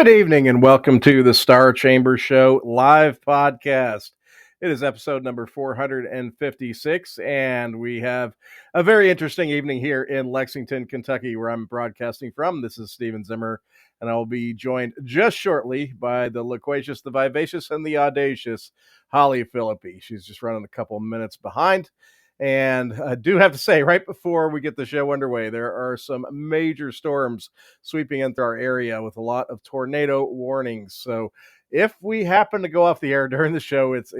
Good evening and welcome to the Star Chamber Show live podcast. It is episode number 456, and we have a very interesting evening here in Lexington, Kentucky, where I'm broadcasting from. This is Steven Zimmer, and I will be joined just shortly by the loquacious, the vivacious, and the audacious Holly Phillippe. She's just running a couple of minutes behind. And I do have to say, right before we get the show underway, there are some major storms sweeping into our area with a lot of tornado warnings. So if we happen to go off the air during the show, it's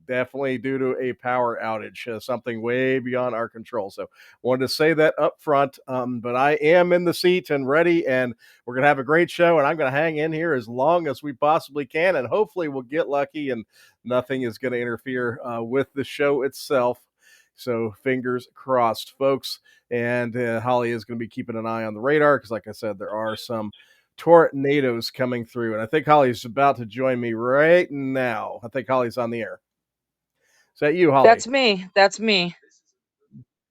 definitely due to a power outage, something way beyond our control. So wanted to say that up front, but I am in the seat and ready, and we're going to have a great show, and I'm going to hang in here as long as we possibly can, and hopefully we'll get lucky and nothing is going to interfere with the show itself. So fingers crossed, folks. And Holly is going to be keeping an eye on the radar because, like I said, there are some tornadoes coming through. And I think Holly's about to join me right now. I think Holly's on the air. Is that you, Holly? That's me.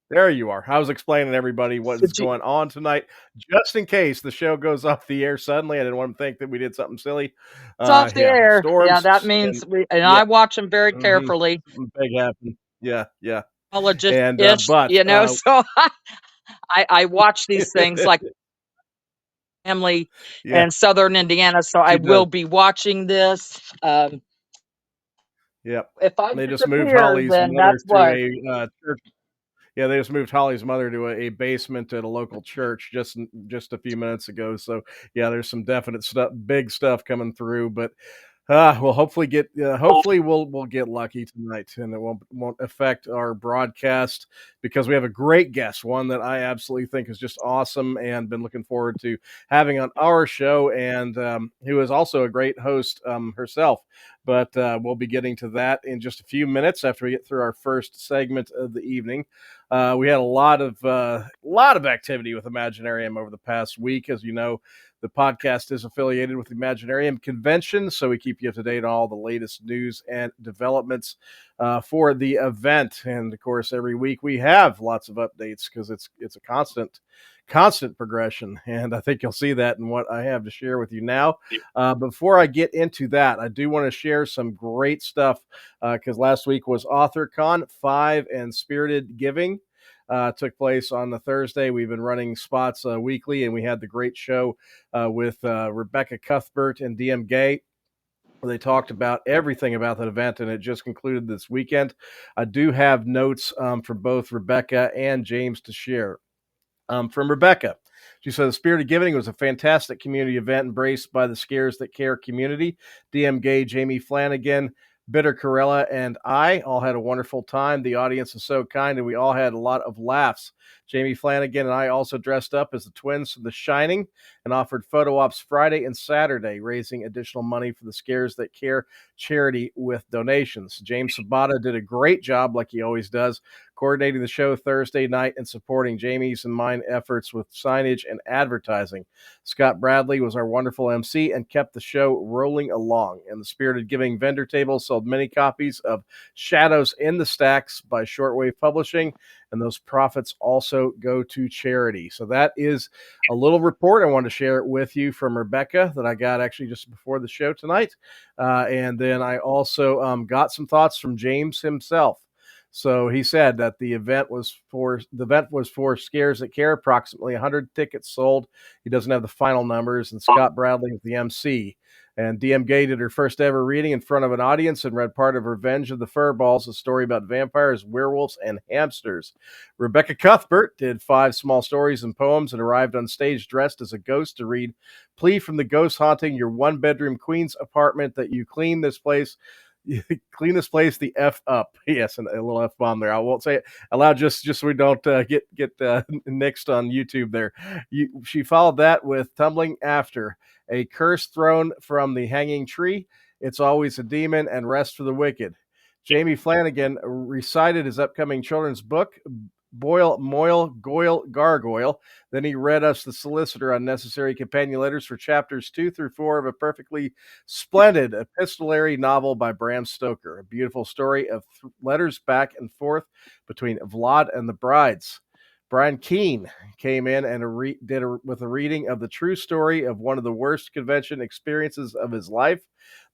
There you are. I was explaining to everybody what is going on tonight, just in case the show goes off the air suddenly. I didn't want to think that we did something silly. It's off the air. Storms, yeah, that means I watch them very carefully. Big happen. Yeah. And so I watch these things like family in Southern Indiana. So I will be watching this. If they just moved Holly's mother to a church. Yeah, they just moved Holly's mother to a basement at a local church just a few minutes ago. So yeah, there's some definite stuff, big stuff coming through, but we'll hopefully we'll get lucky tonight, and it won't affect our broadcast because we have a great guest, one that I absolutely think is just awesome and been looking forward to having on our show, and who is also a great host herself. But we'll be getting to that in just a few minutes after we get through our first segment of the evening. We had a lot of activity with Imaginarium over the past week, as you know. The podcast is affiliated with the Imaginarium Convention, so we keep you up to date on all the latest news and developments for the event. And of course, every week we have lots of updates because it's a constant progression. And I think you'll see that in what I have to share with you now. Before I get into that, I do want to share some great stuff because last week was AuthorCon 5 and Spirited Giving. Took place on the Thursday. We've been running spots weekly, and we had the great show with Rebecca Cuthbert and DM Gay. They talked about everything about that event, and it just concluded this weekend. I do have notes from both Rebecca and James to share. From Rebecca, she said, the Spirit of Giving was a fantastic community event embraced by the Scares That Care community. DM Gay, Jamie Flanagan, Bitter Corella, and I all had a wonderful time. The audience is so kind, and we all had a lot of laughs. Jamie Flanagan and I also dressed up as the twins from The Shining and offered photo ops Friday and Saturday, raising additional money for the Scares That Care charity with donations. James Sabata did a great job, like he always does, coordinating the show Thursday night and supporting Jamie's and mine efforts with signage and advertising. Scott Bradley was our wonderful MC and kept the show rolling along. And the Spirited Giving vendor table sold many copies of Shadows in the Stacks by Shortwave Publishing, and those profits also go to charity. So that is a little report. I wanted to share it with you from Rebecca that I got actually just before the show tonight. And then I also got some thoughts from James himself. So he said that the event was for Scares That Care. Approximately 100 tickets sold. He doesn't have the final numbers, and Scott Bradley is the MC. And DM Gay did her first ever reading in front of an audience and read part of Revenge of the Furballs, a story about vampires, werewolves, and hamsters. Rebecca Cuthbert did 5 small stories and poems and arrived on stage dressed as a ghost to read Plea from the Ghost Haunting Your One-Bedroom Queen's Apartment That You Clean This Place the F up. Yes, and a little F bomb there. I won't say it aloud just so we don't get nixed on YouTube there. She followed that with Tumbling After, a curse thrown from the hanging tree. It's always a demon, and rest for the wicked. Jamie Flanagan recited his upcoming children's book, Boil, Moil, Goyle, Gargoyle. Then he read us The Solicitor, Unnecessary Companion Letters for chapters 2 through 4 of a perfectly splendid epistolary novel by Bram Stoker. A beautiful story of letters back and forth between Vlad and the brides. Brian Keene came in and with a reading of the true story of one of the worst convention experiences of his life.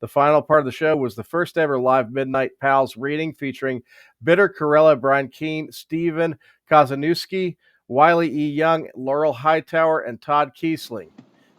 The final part of the show was the first ever live Midnight Pals reading featuring Bitter Corella, Brian Keene, Stephen Kazanowski, Wiley E. Young, Laurel Hightower, and Todd Kiesling.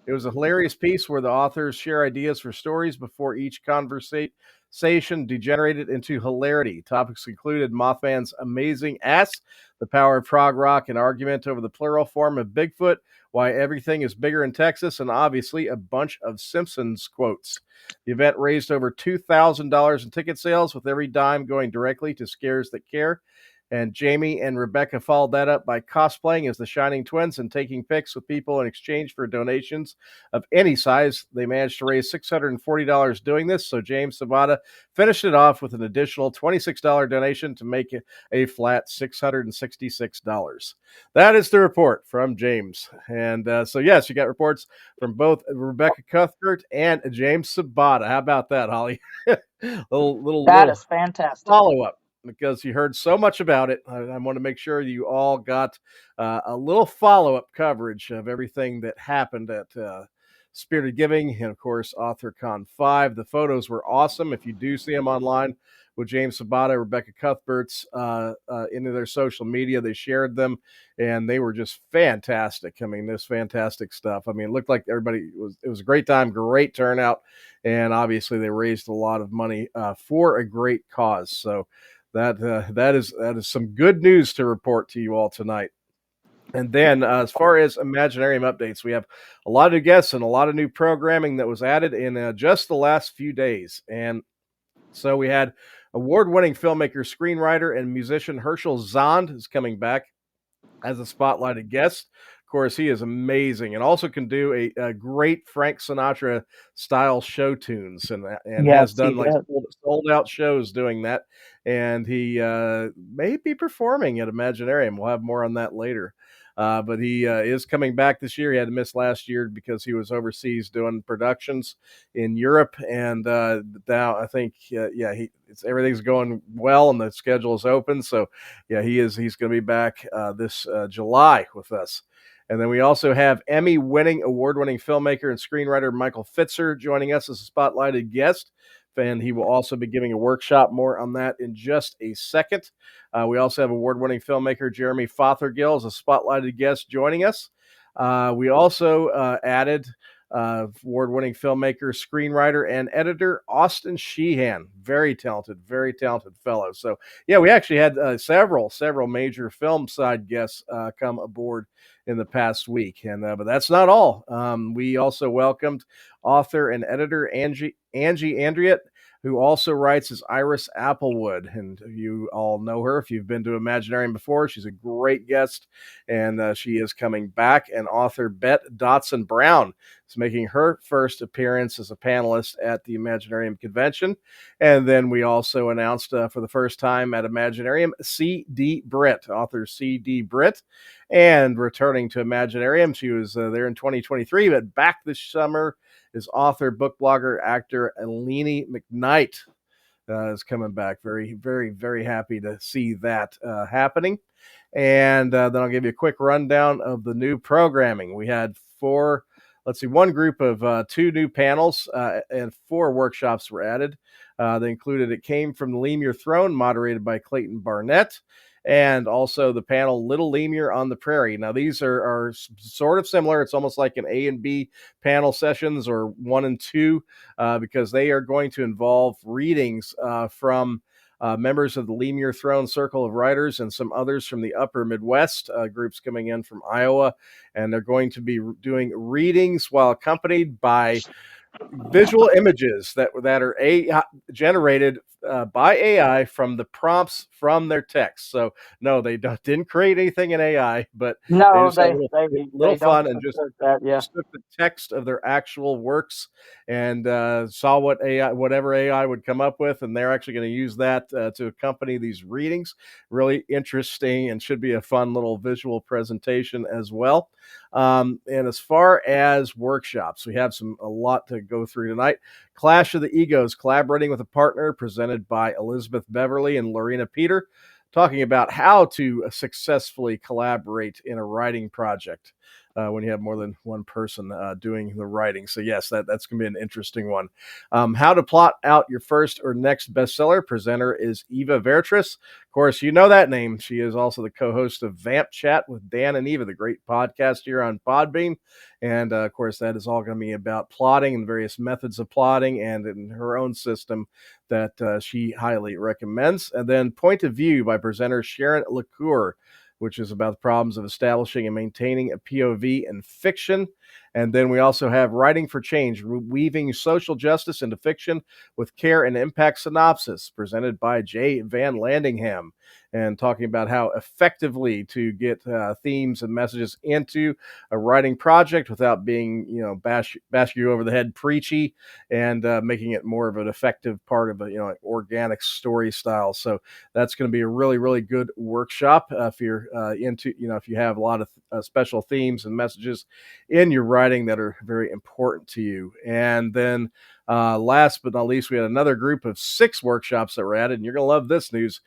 It was a hilarious piece where the authors share ideas for stories before each conversation degenerated into hilarity. Topics included Mothman's amazing ass, the power of prog rock, an argument over the plural form of Bigfoot, why everything is bigger in Texas, and obviously a bunch of Simpsons quotes. The event raised over $2,000 in ticket sales, with every dime going directly to Scares That Care. And Jamie and Rebecca followed that up by cosplaying as the Shining Twins and taking pics with people in exchange for donations of any size. They managed to raise $640 doing this, so James Sabata finished it off with an additional $26 donation to make it a flat $666. That is the report from James. And so, yes, you got reports from both Rebecca Cuthbert and James Sabata. How about that, Holly? That is fantastic. Follow-up, because you heard so much about it. I want to make sure you all got a little follow-up coverage of everything that happened at Spirit of Giving and, of course, AuthorCon 5. The photos were awesome. If you do see them online with James Sabata, Rebecca Cuthbert's into their social media, they shared them, and they were just fantastic. I mean, this fantastic stuff. I mean, it looked like it was a great time, great turnout, and obviously they raised a lot of money for a great cause. So that is some good news to report to you all tonight. And then as far as Imaginarium updates, we have a lot of guests and a lot of new programming that was added in just the last few days. And so we had award-winning filmmaker, screenwriter, and musician Herschel Zond is coming back as a spotlighted guest. Of course, he is amazing and also can do a great Frank Sinatra style show tunes and has done like sold out shows doing that. And he may be performing at Imaginarium. We'll have more on that later. But he is coming back this year. He had to miss last year because he was overseas doing productions in Europe. And now I think, everything's going well and the schedule is open. So, yeah, he's going to be back this July with us. And then we also have award-winning filmmaker and screenwriter Michael Fitzer joining us as a spotlighted guest. And he will also be giving a workshop. More on that in just a second. We also have award-winning filmmaker Jeremy Fothergill as a spotlighted guest joining us. We also added award-winning filmmaker, screenwriter, and editor Austin Sheehan. Very talented fellow. So, yeah, we actually had several major film side guests come aboard in the past week. And but that's not all. We also welcomed author and editor Angie Andriette, who also writes as Iris Applewood. And you all know her if you've been to Imaginarium before. She's a great guest, and she is coming back. And author Bette Dotson Brown is making her first appearance as a panelist at the Imaginarium convention. And then we also announced for the first time at Imaginarium, C.D. Britt, author C.D. Britt, and returning to Imaginarium. She was there in 2023, but back this summer is author, book blogger, actor Eleni McKnight is coming back. Very, very, very happy to see that happening. And then I'll give you a quick rundown of the new programming. We had one group of 2 new panels and 4 workshops were added. They included It Came from the Lemur Throne, moderated by Clayton Barnett, and also the panel Little Lemur on the Prairie. Now, these are sort of similar. It's almost like an A and B panel sessions, or 1 and 2, because they are going to involve readings from members of the Lemur Throne Circle of Writers and some others from the upper Midwest, groups coming in from Iowa. And they're going to be doing readings while accompanied by visual images that are generated by AI from the prompts from their text. So no, they didn't create anything in AI, but no, they little fun and just took the text of their actual works and saw whatever AI would come up with, and they're actually going to use that to accompany these readings. Really interesting, and should be a fun little visual presentation as well. And as far as workshops, we have a lot to go through tonight. Clash of the Egos, collaborating with a partner, presented by Elizabeth Beverly and Lorena Peter. talking about how to successfully collaborate in a writing project when you have more than one person doing the writing. So yes, that's going to be an interesting one. How to plot out your first or next bestseller. Presenter is Eva Vertris. Of course, you know that name. She is also the co-host of Vamp Chat with Dan and Eva, the great podcast here on Podbean. And of course, that is all going to be about plotting and various methods of plotting and in her own system that she highly recommends. And then Point of View by presenter Sharon LaCour, which is about the problems of establishing and maintaining a POV in fiction. And then we also have Writing for Change, Weaving Social Justice into Fiction with Care and Impact Synopsis, presented by Jay Van Landingham, and talking about how effectively to get themes and messages into a writing project without being, bash you over the head preachy, and making it more of an effective part of a, organic story style. So that's going to be a really, really good workshop if you're into, if you have a lot of special themes and messages in your writing that are very important to you. And then last but not least, we had another group of 6 workshops that were added, and you're going to love this news.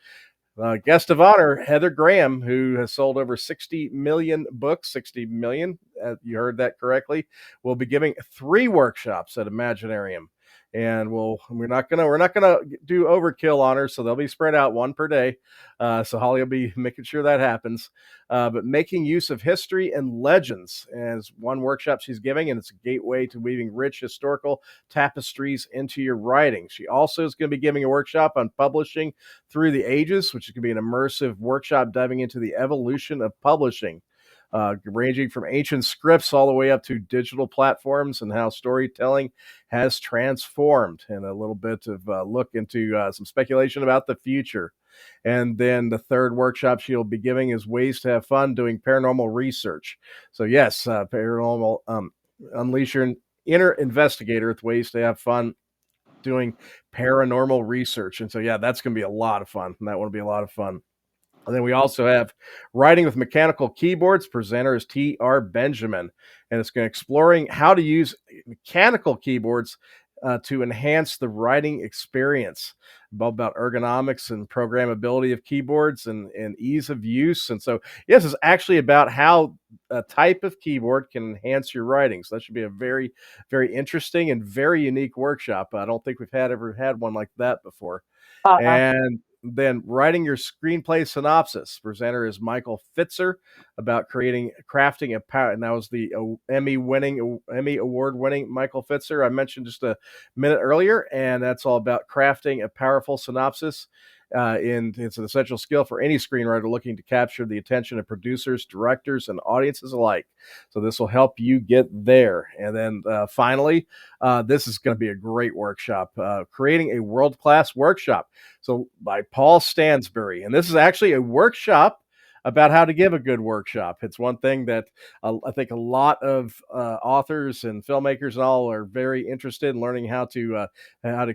Guest of honor, Heather Graham, who has sold over 60 million books, 60 million, you heard that correctly, will be giving 3 workshops at Imaginarium. And we're not gonna do overkill on her, so they'll be spread out one per day. So Holly will be making sure that happens. But making use of history and legends as one workshop she's giving, and it's a gateway to weaving rich historical tapestries into your writing. She also is going to be giving a workshop on publishing through the ages, which is going to be an immersive workshop diving into the evolution of publishing. Ranging from ancient scripts all the way up to digital platforms and how storytelling has transformed, and a little bit of look into some speculation about the future. And then the third workshop she'll be giving is ways to have fun doing paranormal research. So yes, paranormal, unleash your inner investigator with ways to have fun doing paranormal research. And so, yeah, that's going to be a lot of fun. That will be a lot of fun. And then we also have Writing with Mechanical Keyboards. Presenter is T.R. Benjamin, and it's going to exploring how to use mechanical keyboards to enhance the writing experience, about ergonomics and programmability of keyboards and ease of use. And so, yes, it's actually about how a type of keyboard can enhance your writing. So that should be a very, very interesting and very unique workshop. I don't think we've ever had one like that before. And then Writing Your Screenplay Synopsis. Presenter is Michael Fitzer, about crafting a power. And that was the Emmy award winning Michael Fitzer I mentioned just a minute earlier. And that's all about crafting a powerful synopsis. And it's an essential skill for any screenwriter looking to capture the attention of producers, directors, and audiences alike. So this will help you get there. And then finally, this is going to be a great workshop, Creating a World-Class Workshop. So by Paul Stansbury. And this is actually a workshop about how to give a good workshop. It's one thing that I think a lot of authors and filmmakers and all are very interested in learning how to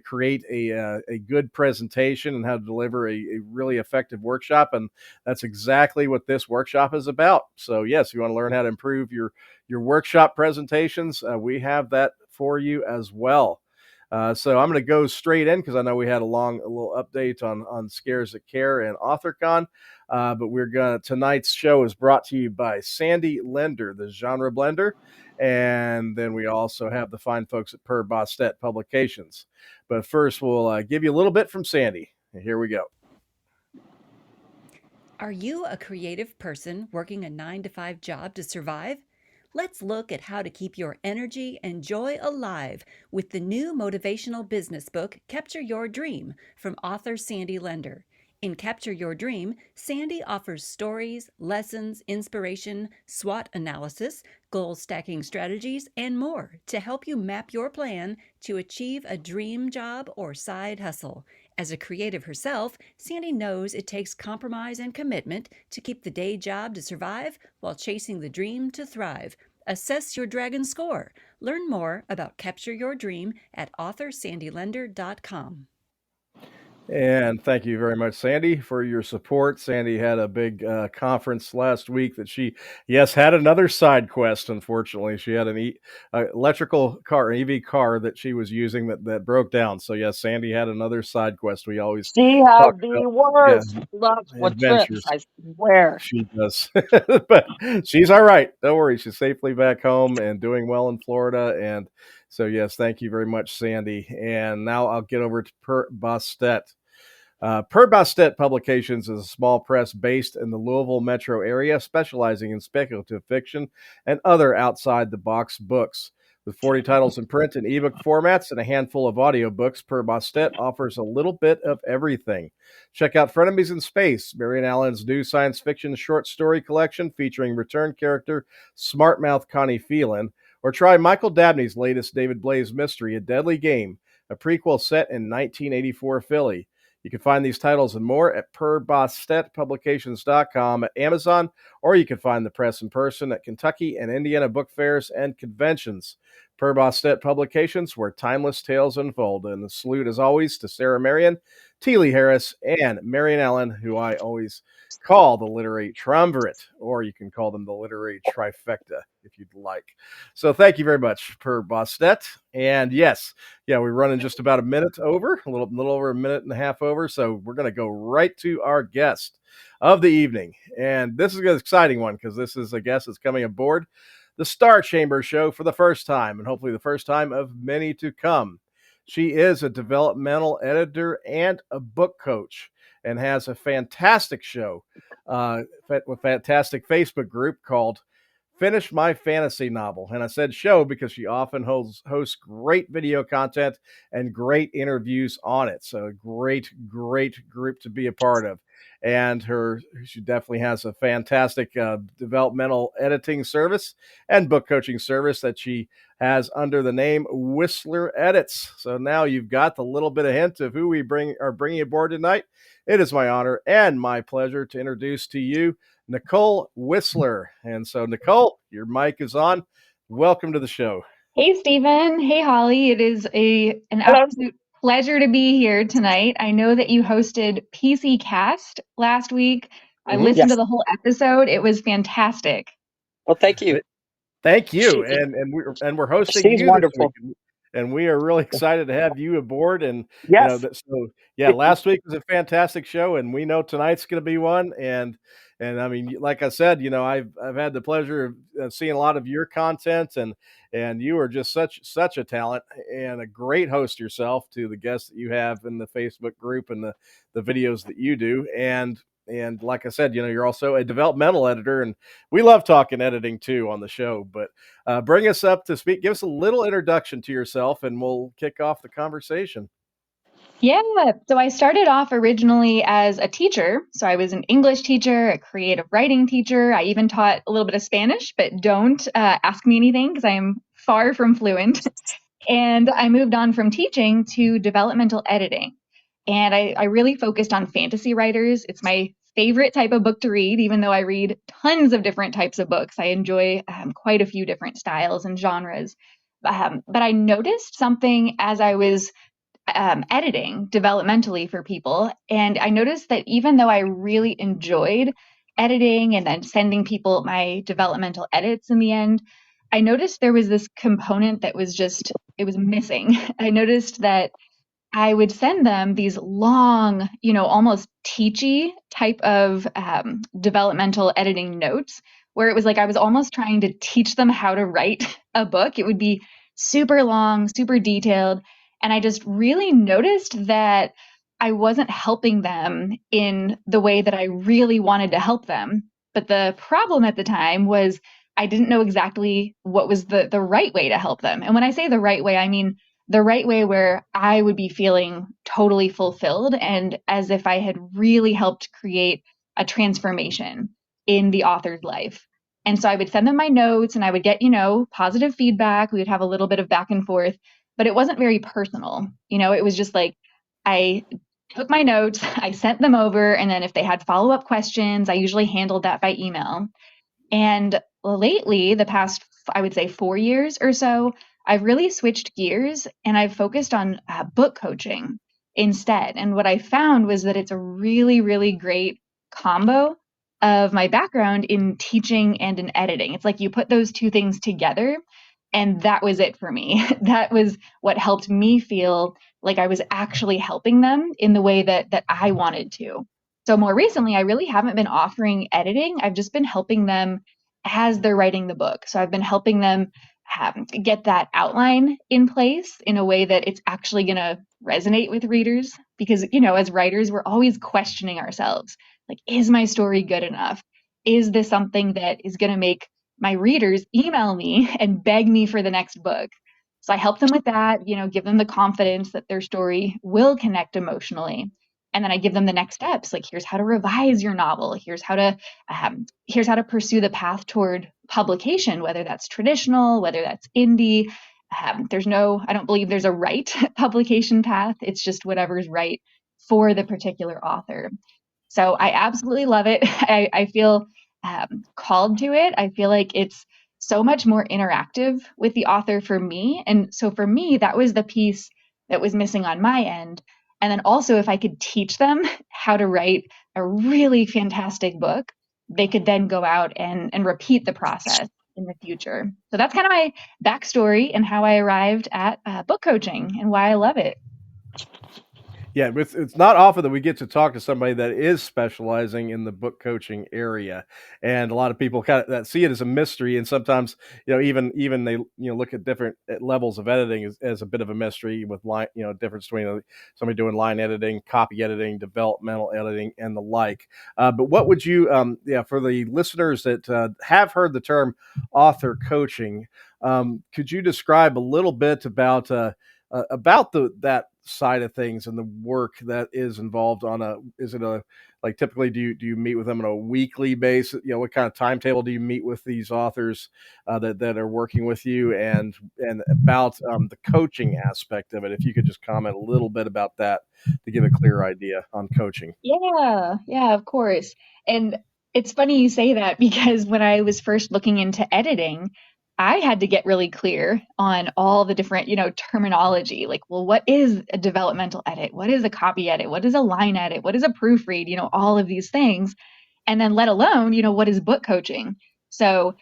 create a good presentation and how to deliver a really effective workshop. And that's exactly what this workshop is about. So yes, if you want to learn how to improve your workshop presentations, we have that for you as well. So I'm going to go straight in because I know we had a little update on Scares at Care and AuthorCon. But tonight's show is brought to you by Sandy Lender, the genre blender. And then we also have the fine folks at Per Bostet Publications. But first, we'll give you a little bit from Sandy. Here we go. Are you a creative person working a 9-to-5 job to survive? Let's look at how to keep your energy and joy alive with the new motivational business book, Capture Your Dream, from author Sandy Lender. In Capture Your Dream, Sandy offers stories, lessons, inspiration, SWOT analysis, goal stacking strategies, and more to help you map your plan to achieve a dream job or side hustle. As a creative herself, Sandy knows it takes compromise and commitment to keep the day job to survive while chasing the dream to thrive. Assess your dragon score. Learn more about Capture Your Dream at AuthorSandyLender.com. And thank you very much, Sandy, for your support. Sandy had a big conference last week that she, yes, had another side quest. Unfortunately, she had an electrical car, an EV car that she was using that broke down. So yes, Sandy had another side quest. We always She talk has about, the yeah, worst luck with trips, adventures. I swear. She does, but she's all right. Don't worry, she's safely back home and doing well in Florida. And so yes, thank you very much, Sandy. And now I'll get over to Per Bastet. Per Bastet Publications is a small press based in the Louisville metro area, specializing in speculative fiction and other outside the box books. With 40 titles in print and ebook formats and a handful of audiobooks, Per Bastet offers a little bit of everything. Check out Frenemies in Space, Marian Allen's new science fiction short story collection featuring return character Smartmouth Connie Phelan, or try Michael Dabney's latest David Blaze mystery, A Deadly Game, a prequel set in 1984 Philly. You can find these titles and more at perbostetpublications.com, at Amazon, or you can find the press in person at Kentucky and Indiana book fairs and conventions. Per Bostet Publications, where timeless tales unfold. And a salute, as always, to Sarah Marion, T. Lee Harris, and Marian Allen, who I always call the literary triumvirate, or you can call them the literary trifecta if you'd like. So thank you very much, Per Bostet. And yes, we're running just about a minute over, a little over a minute and a half over. So we're going to go right to our guest of the evening. And this is an exciting one because this is a guest that's coming aboard the Star Chamber show for the first time, and hopefully the first time of many to come. She is a developmental editor and a book coach, and has a fantastic show, a fantastic Facebook group called Finish My Fantasy Novel. And I said show because she often hosts great video content and great interviews on it. So a great group to be a part of. And she definitely has a fantastic developmental editing service and book coaching service that she has under the name Whisler Edits. So now you've got the little bit of hint of who we are bringing aboard tonight. It is my honor and my pleasure to introduce to you Nicole Whisler. And so, Nicole, your mic is on. Welcome to the show. Hey, Stephen. Hey, Holly. It is an absolute pleasure to be here tonight. I know that you hosted PC Cast last week. I listened to the whole episode. It was fantastic. Well, thank you. Thank you. And we're hosting you wonderful. this week. And we are really excited to have you aboard. And yes. Last week was a fantastic show, and we know tonight's going to be one. And I mean, like I said, I've had the pleasure of seeing a lot of your content, and you are just such a talent and a great host yourself to the guests that you have in the Facebook group and the videos that you do. And like I said, you're also a developmental editor, and we love talking editing too on the show. But bring us up to speak. Give us a little introduction to yourself, and we'll kick off the conversation. Yeah. So I started off originally as a teacher. So I was an English teacher, a creative writing teacher. I even taught a little bit of Spanish, but don't ask me anything because I am far from fluent. And I moved on from teaching to developmental editing. And I really focused on fantasy writers. It's my favorite type of book to read, even though I read tons of different types of books. I enjoy quite a few different styles and genres. But I noticed something as I was editing developmentally for people. And I noticed that even though I really enjoyed editing and then sending people my developmental edits in the end, I noticed there was this component that was it was missing. I noticed that I would send them these long, almost teachy type of developmental editing notes where it was like I was almost trying to teach them how to write a book. It would be super long, super detailed. And I just really noticed that I wasn't helping them in the way that I really wanted to help them. But the problem at the time was I didn't know exactly what was the right way to help them. And when I say the right way, I mean the right way where I would be feeling totally fulfilled and as if I had really helped create a transformation in the author's life. And so I would send them my notes and I would get, positive feedback. We would have a little bit of back and forth, but it wasn't very personal. It was just like I took my notes, I sent them over, and then if they had follow-up questions, I usually handled that by email. And lately, the past, I would say 4 years or so, I've really switched gears and I've focused on book coaching. instead. And what I found was that it's a really, really great combo of my background in teaching and in editing. It's like you put those two things together, and that was it for me. That was what helped me feel like I was actually helping them in the way that I wanted to. So more recently, I really haven't been offering editing. I've just been helping them as they're writing the book. So I've been helping them get that outline in place in a way that it's actually going to resonate with readers. Because, as writers, we're always questioning ourselves. Like, is my story good enough? Is this something that is going to make my readers email me and beg me for the next book? So I help them with that, give them the confidence that their story will connect emotionally. And then I give them the next steps. Like, here's how to revise your novel. Here's how to pursue the path toward publication, whether that's traditional, whether that's indie. I don't believe there's a right publication path. It's just whatever's right for the particular author. So I absolutely love it. I feel called to it. I feel like it's so much more interactive with the author for me. And so for me, that was the piece that was missing on my end. And then also, if I could teach them how to write a really fantastic book, they could then go out and repeat the process in the future. So that's kind of my backstory and how I arrived at book coaching and why I love it. Yeah, it's not often that we get to talk to somebody that is specializing in the book coaching area, and a lot of people kind of that see it as a mystery, and sometimes even they look at different levels of editing as a bit of a mystery with line difference between somebody doing line editing, copy editing, developmental editing, and the like. But what would you for the listeners that have heard the term author coaching, could you describe a little bit about that side of things and the work that is involved typically do you meet with them on a weekly basis? What kind of timetable do you meet with these authors that are working with you, and about the coaching aspect of it? If you could just comment a little bit about that to give a clear idea on coaching. Yeah, of course. And it's funny you say that, because when I was first looking into editing, I had to get really clear on all the different, terminology. Like, well, what is a developmental edit? What is a copy edit? What is a line edit? What is a proofread? All of these things. And then let alone, what is book coaching? So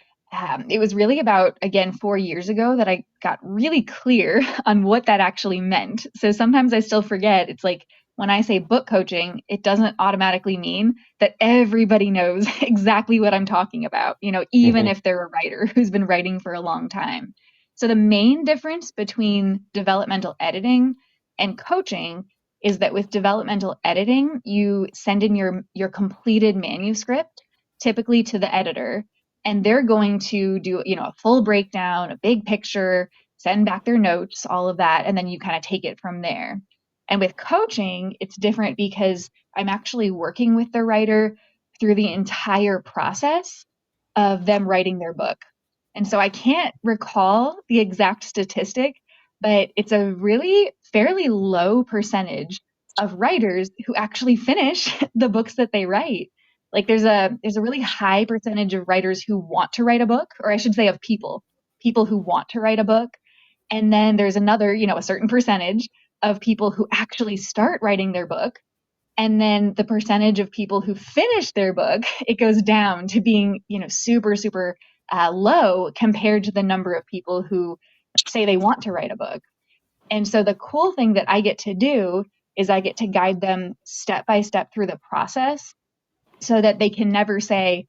it was really about, again, 4 years ago that I got really clear on what that actually meant. So sometimes I still forget. It's like, when I say book coaching, it doesn't automatically mean that everybody knows exactly what I'm talking about, even if they're a writer who's been writing for a long time. So the main difference between developmental editing and coaching is that with developmental editing, you send in your completed manuscript, typically to the editor, and they're going to do, a full breakdown, a big picture, send back their notes, all of that, and then you kind of take it from there. And with coaching, it's different because I'm actually working with the writer through the entire process of them writing their book. And so I can't recall the exact statistic, but it's a really fairly low percentage of writers who actually finish the books that they write. Like, there's a really high percentage of writers who want to write a book, or I should say of people who want to write a book. And then there's another, a certain percentage of people who actually start writing their book. And then the percentage of people who finish their book, it goes down to being, super, super low compared to the number of people who say they want to write a book. And so the cool thing that I get to do is I get to guide them step by step through the process so that they can never say,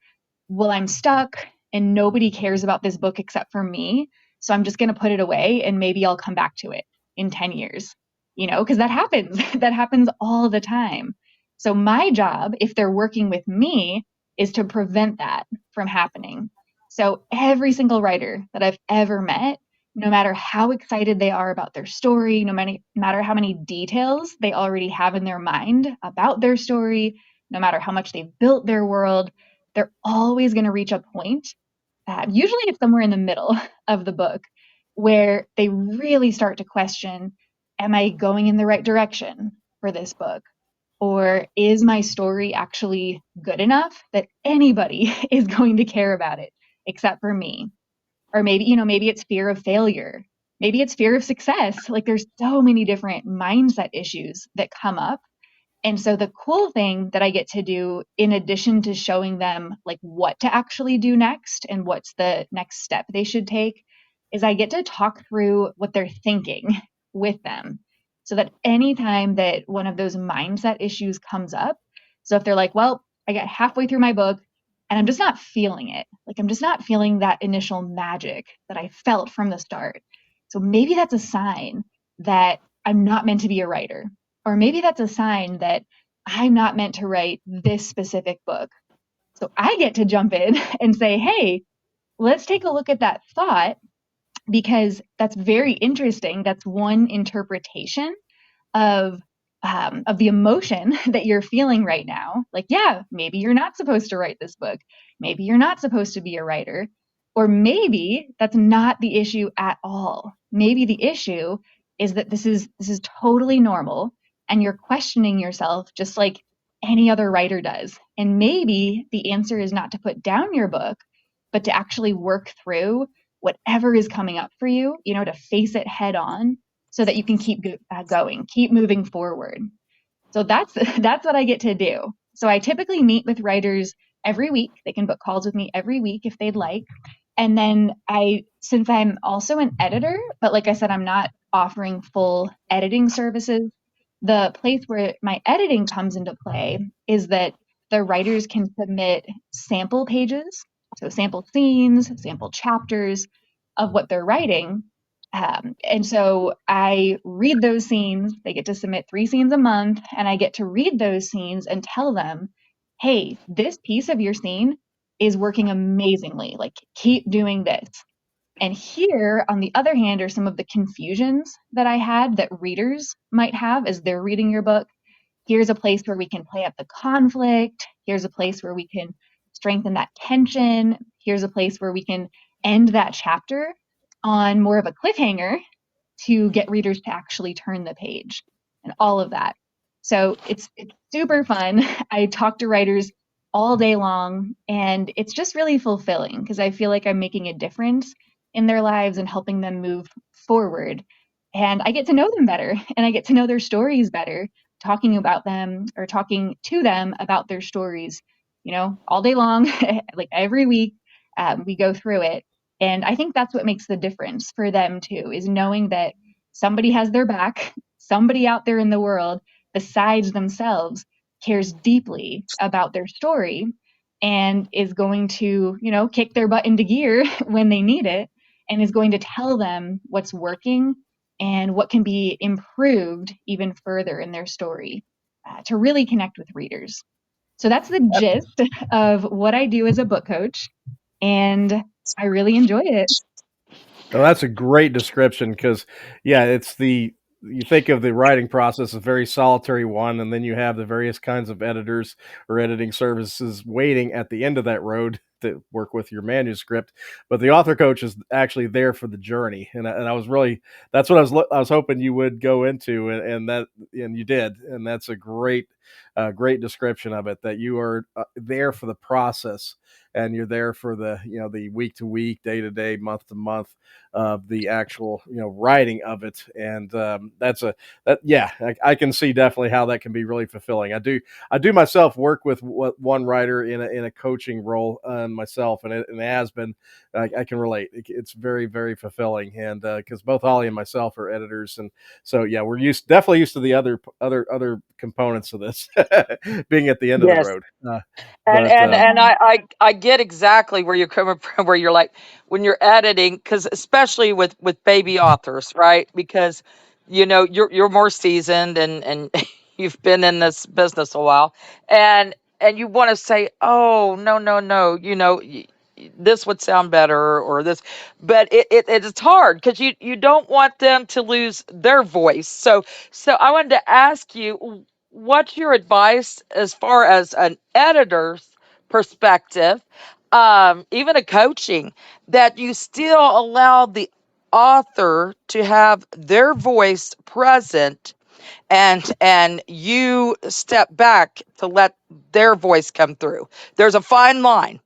well, I'm stuck and nobody cares about this book except for me, so I'm just going to put it away and maybe I'll come back to it in 10 years. Because that happens. That happens all the time. So my job, if they're working with me, is to prevent that from happening. So every single writer that I've ever met, no matter how excited they are about their story, no matter how many details they already have in their mind about their story, no matter how much they've built their world, they're always going to reach a point, usually it's somewhere in the middle of the book, where they really start to question, am I going in the right direction for this book? Or is my story actually good enough that anybody is going to care about it except for me? Or maybe it's fear of failure. maybe it's fear of success. Like there's so many different mindset issues that come up. And so the cool thing that I get to do, in addition to showing them like what to actually do next and what's the next step they should take, is I get to talk through what they're thinking with them. So that anytime that one of those mindset issues comes up, so if they're like, well, I got halfway through my book and I'm just not feeling it, like I'm just not feeling that initial magic that I felt from the start. So maybe that's a sign that I'm not meant to be a writer. Or maybe that's a sign that I'm not meant to write this specific book. So I get to jump in and say, hey, let's take a look at that thought, because that's very interesting. That's one interpretation of the emotion that you're feeling right now. Like, yeah, maybe you're not supposed to write this book. Maybe you're not supposed to be a writer. Or maybe that's not the issue at all. Maybe the issue is that this is totally normal and you're questioning yourself just like any other writer does. And maybe the answer is not to put down your book, but to actually work through whatever is coming up for you, to face it head on, so that you can keep going, keep moving forward. So that's what I get to do. So I typically meet with writers every week. They can book calls with me every week if they'd like. And then since I'm also an editor, but like I said, I'm not offering full editing services, the place where my editing comes into play is that the writers can submit sample pages, so sample scenes, sample chapters of what they're writing. And so I read those scenes. They get to submit 3 scenes a month, and I get to read those scenes and tell them, hey, this piece of your scene is working amazingly. Like, keep doing this. And here, on the other hand, are some of the confusions that I had that readers might have as they're reading your book. Here's a place where we can play up the conflict. Here's a place where we can strengthen that tension. Here's a place where we can end that chapter on more of a cliffhanger to get readers to actually turn the page, and all of that. So it's super fun. I talk to writers all day long, and it's just really fulfilling because I feel like I'm making a difference in their lives and helping them move forward. And I get to know them better, and I get to know their stories better, talking about them or talking to them about their stories, all day long, like every week. We go through it. And I think that's what makes the difference for them too, is knowing that somebody has their back, somebody out there in the world besides themselves cares deeply about their story and is going to, kick their butt into gear when they need it, and is going to tell them what's working and what can be improved even further in their story to really connect with readers. So that's the gist of what I do as a book coach, and I really enjoy it. Well, that's a great description because, yeah, you think of the writing process as a very solitary one, and then you have the various kinds of editors or editing services waiting at the end of that road to work with your manuscript. But the author coach is actually there for the journey, and I was really, that's what I was hoping you would go into, and you did, and that's a great description of it, that you are there for the process, and you're there for the week to week, day to day, month to month of the actual writing of it. And I can see definitely how that can be really fulfilling. I do myself work with one writer in a coaching role myself, and it has been, I can relate. It's very, very fulfilling, and because both Holly and myself are editors, and so yeah, we're definitely used to the other components of this being at the end of the road. And I get exactly where you're coming from, where you're like, when you're editing, because especially with baby authors, right? Because you're more seasoned, and you've been in this business a while, and you want to say, oh, no, this would sound better, or this, but it's hard because you don't want them to lose their voice. So I wanted to ask you, what's your advice as far as an editor's perspective, even a coaching, that you still allow the author to have their voice present, and you step back to let their voice come through? There's a fine line.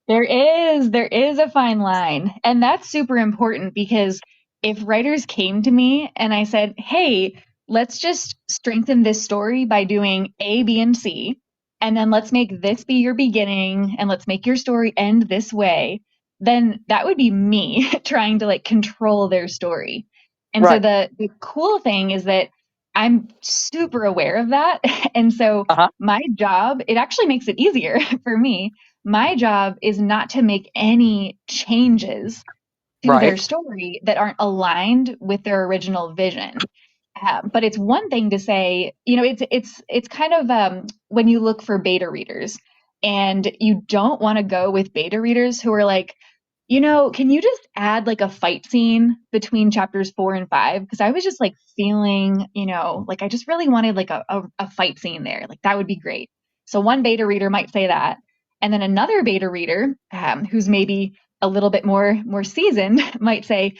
There is a fine line, and that's super important, because if writers came to me and I said, hey, let's just strengthen this story by doing A, B, and C, and then let's make this be your beginning and let's make your story end this way, then that would be me trying to like control their story. And so Right. the cool thing is that I'm super aware of that. And so Uh-huh. my job, it actually makes it easier for me. My job is not to make any changes to their Right. story that aren't aligned with their original vision. But it's one thing to say, it's kind of when you look for beta readers, and you don't want to go with beta readers who are like, can you just add like a fight scene between chapters 4 and 5? Because I was just like feeling, like I just really wanted like a fight scene there. Like that would be great. So one beta reader might say that. And then another beta reader, who's maybe a little bit more seasoned, might say,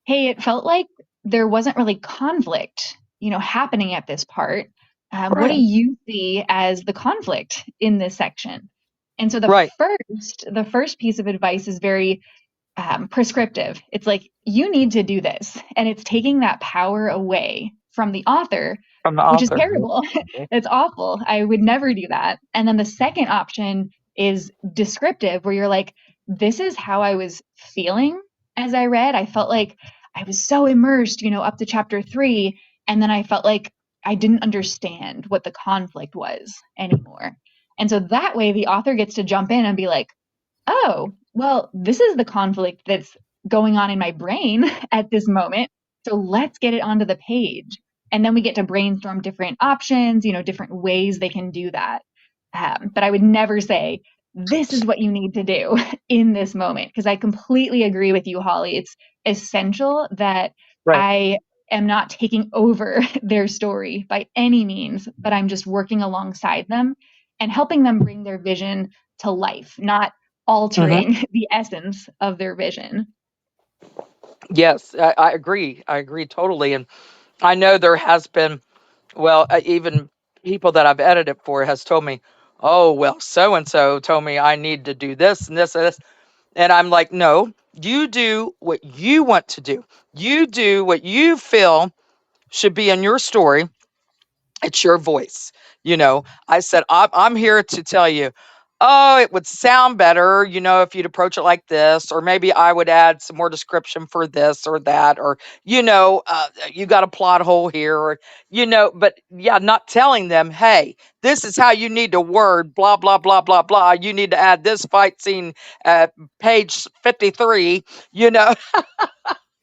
hey, it felt like there wasn't really conflict, happening at this part. What do Right. you see as the conflict in this section? And so Right. the first piece of advice is very prescriptive. It's like, you need to do this. And it's taking that power away from the author, From the which is author. terrible. It's awful. I would never do that. And then the second option is descriptive, where you're like, this is how I was feeling as I read. I felt like I was so immersed, up to chapter 3. And then I felt like I didn't understand what the conflict was anymore. And so that way the author gets to jump in and be like, oh, well, this is the conflict that's going on in my brain at this moment. So let's get it onto the page. And then we get to brainstorm different options, different ways they can do that. But I would never say, this is what you need to do in this moment, because I completely agree with you, Holly. It's essential that Right. I am not taking over their story by any means, but I'm just working alongside them and helping them bring their vision to life, not altering the essence of their vision. Yes, I agree. I agree totally. And I know there has been, well, even people that I've edited for has told me, oh, well, so and so told me I need to do this and this and this. And I'm like, no, you do what you want to do. You do what you feel should be in your story. It's your voice. I said, I'm here to tell you, oh, it would sound better, if you'd approach it like this, or maybe I would add some more description for this or that, or, you got a plot hole here, or, but yeah, not telling them, hey, this is how you need to word, blah, blah, blah, blah, blah. You need to add this fight scene at page 53,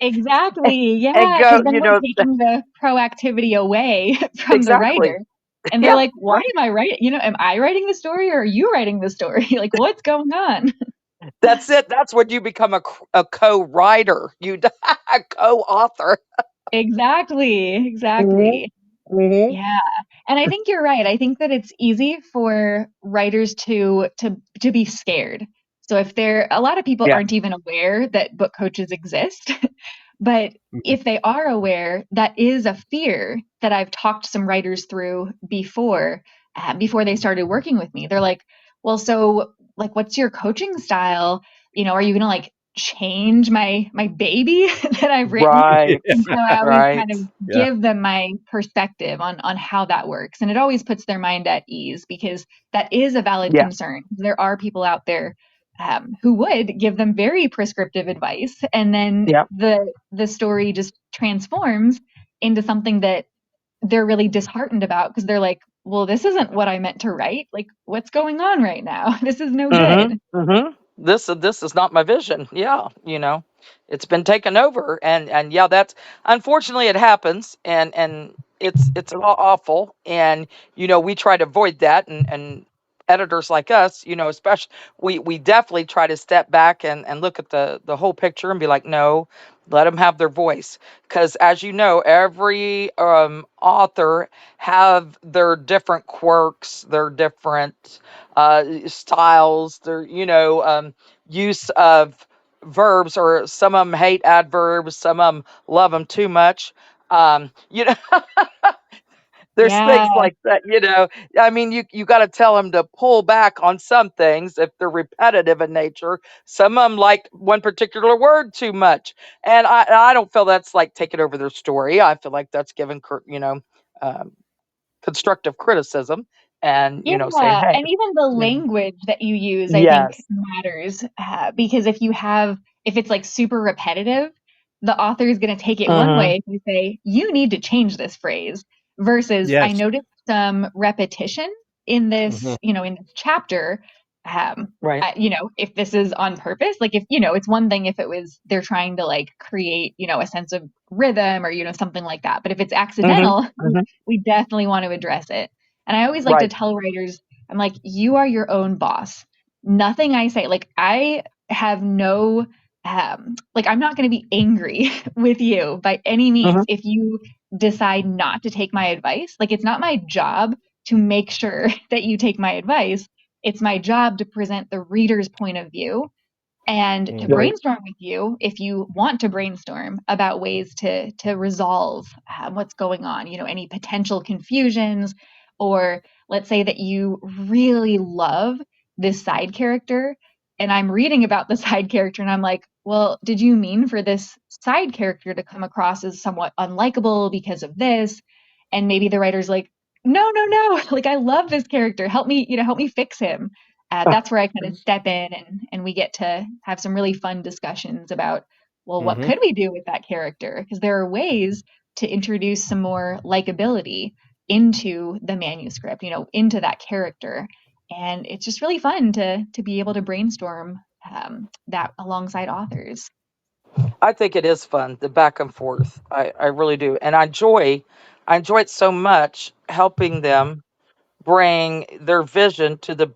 Exactly. and Yeah. go, Because then we're taking the proactivity away from the exactly. writer. And they're Yeah. like, why am I writing? Am I writing the story, or are you writing the story? Like, what's going on? That's it. That's when you become a co-writer. A co-author. Exactly. Mhm. Exactly. Mhm. Yeah. And I think you're right. I think that it's easy for writers to be scared. So if a lot of people Yeah. aren't even aware that book coaches exist, but if they are aware, that is a fear that I've talked some writers through before they started working with me. They're like, well, so like, what's your coaching style? Are you going to like change my baby that I've written? Right. And so I always Right. kind of Yeah. give them my perspective on how that works. And it always puts their mind at ease, because that is a valid Yeah. concern. There are people out there who would give them very prescriptive advice, and then Yeah. the story just transforms into something that they're really disheartened about, because they're like, well, this isn't what I meant to write. Like, what's going on right now? This is no Mhm. good. Mhm. This is not my vision. Yeah, it's been taken over, and yeah, that's unfortunately it happens, and it's awful, and we try to avoid that, and editors like us, especially we definitely try to step back and look at the whole picture and be like, no, let them have their voice, because as you know, every author have their different quirks, their different styles, their use of verbs, or some of them hate adverbs, some of them love them too much. Um, you know, There's Yeah. things like that, I mean, you got to tell them to pull back on some things if they're repetitive in nature. Some of them like one particular word too much, and I don't feel that's like taking over their story. I feel like that's giving um, constructive criticism, and saying, Yeah, hey, and even the you know, language that you use, I think yes, matters because if it's like super repetitive, the author is going to take it one hmm way if you say, you need to change this phrase, versus I Yes. noticed some repetition in Hmm. in this chapter. right, If this is on purpose, like if, it's one thing if it was they're trying to like create, a sense of rhythm or, something like that. But if it's hmm accidental, hmm we definitely want to address it. And I always like to right, tell writers, I'm like, you are your own boss. Nothing I say, like, I have no, like, I'm not going to be angry with you by any hmm means if you decide not to take my advice. Like, it's not my job to make sure that you take my advice. It's my job to present the reader's point of view and to Hmm. right, brainstorm with you if you want to brainstorm about ways to resolve what's going on, any potential confusions, or let's say that you really love this side character and I'm reading about the side character and I'm like, well, did you mean for this side character to come across as somewhat unlikable because of this? And maybe the writer's like, no, no, no, like I love this character, help me fix him. That's where I kind of step in and we get to have some really fun discussions about, well, what Hmm. could we do with that character? Because there are ways to introduce some more likability into the manuscript, into that character. And it's just really fun to be able to brainstorm that alongside authors. I think it is fun, the back and forth. I really do. And I enjoy it so much helping them bring their vision to the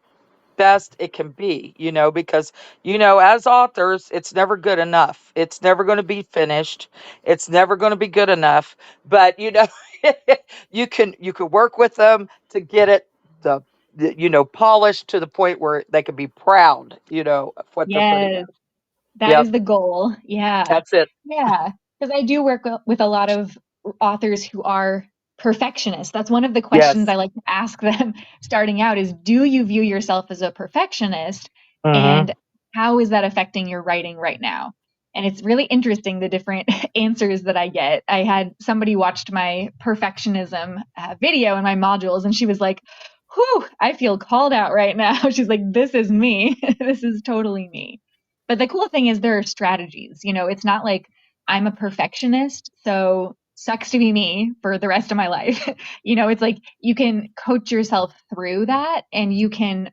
best it can be, because, as authors, it's never good enough. It's never going to be finished. It's never going to be good enough. But, you can work with them to get it polished to the point where they can be proud, of what they're putting in. Yes. That Yep. is the goal. Yeah. That's it. Yeah. Because I do work with a lot of authors who are perfectionists. That's one of the questions Yes. I like to ask them starting out is, do you view yourself as a perfectionist? hmm And how is that affecting your writing right now? And it's really interesting the different answers that I get. I had somebody watched my perfectionism video in my modules and she was like, whew, I feel called out right now. She's like, this is me. This is totally me. But the cool thing is there are strategies. It's not like I'm a perfectionist, so sucks to be me for the rest of my life. It's like you can coach yourself through that, and you can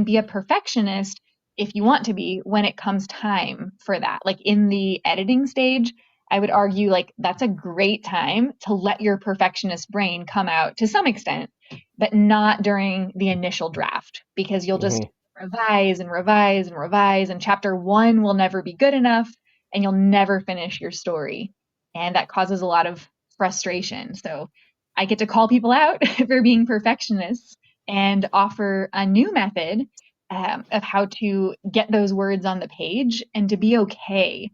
be a perfectionist if you want to be when it comes time for that. Like in the editing stage, I would argue like that's a great time to let your perfectionist brain come out to some extent, but not during the initial draft because you'll just Hmm. revise and revise and revise, and chapter one will never be good enough, and you'll never finish your story. And that causes a lot of frustration. So I get to call people out for being perfectionists and offer a new method of how to get those words on the page and to be okay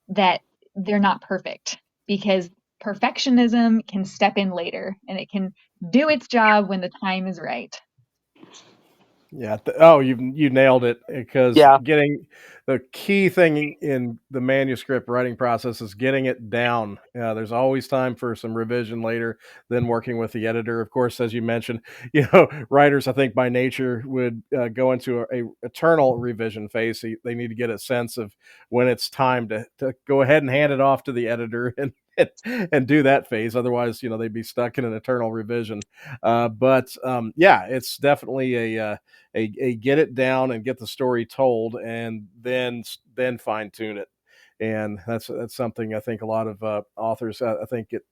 that they're not perfect because perfectionism can step in later and it can do its job when the time is right. Yeah. Oh, you nailed it because Yeah. getting the key thing in the manuscript writing process is getting it down. There's always time for some revision later, then working with the editor. Of course, as you mentioned, writers, I think by nature would go into a eternal revision phase. So they need to get a sense of when it's time to go ahead and hand it off to the editor and do that phase. Otherwise, they'd be stuck in an eternal revision. But yeah, it's definitely a get it down and get the story told, and then fine tune it. And that's something I think a lot of authors I think get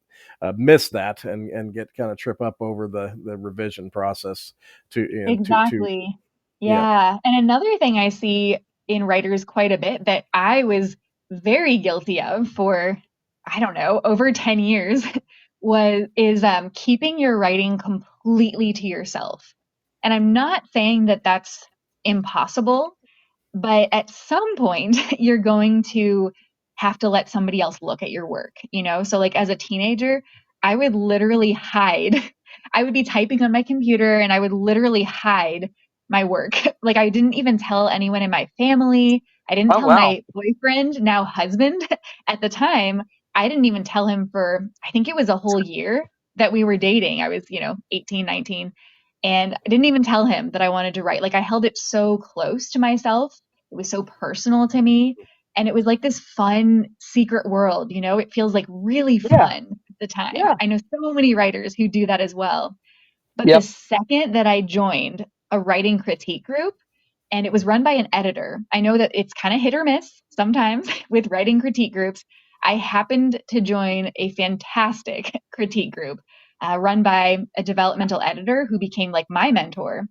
miss that and get kind of trip up over the revision process to Exactly. yeah. Yeah. And another thing I see in writers quite a bit that I was very guilty of for, I don't know, over 10 years is keeping your writing completely to yourself. And I'm not saying that that's impossible, but at some point you're going to have to let somebody else look at your work. So like as a teenager, I would literally hide I would be typing on my computer and I would literally hide my work. Like I didn't even tell anyone in my family. I didn't Oh tell wow. my boyfriend, now husband at the time. I didn't even tell him for, I think it was a whole year that we were dating. I was, 18, 19. And I didn't even tell him that I wanted to write. Like I held it so close to myself. It was so personal to me. And it was like this fun secret world, it feels like really Yeah. fun at the time. Yeah. I know so many writers who do that as well. But the Yep. second that I joined a writing critique group, and it was run by an editor, I know that it's kind of hit or miss sometimes with writing critique groups. I happened to join a fantastic critique group run by a developmental editor who became like my mentor.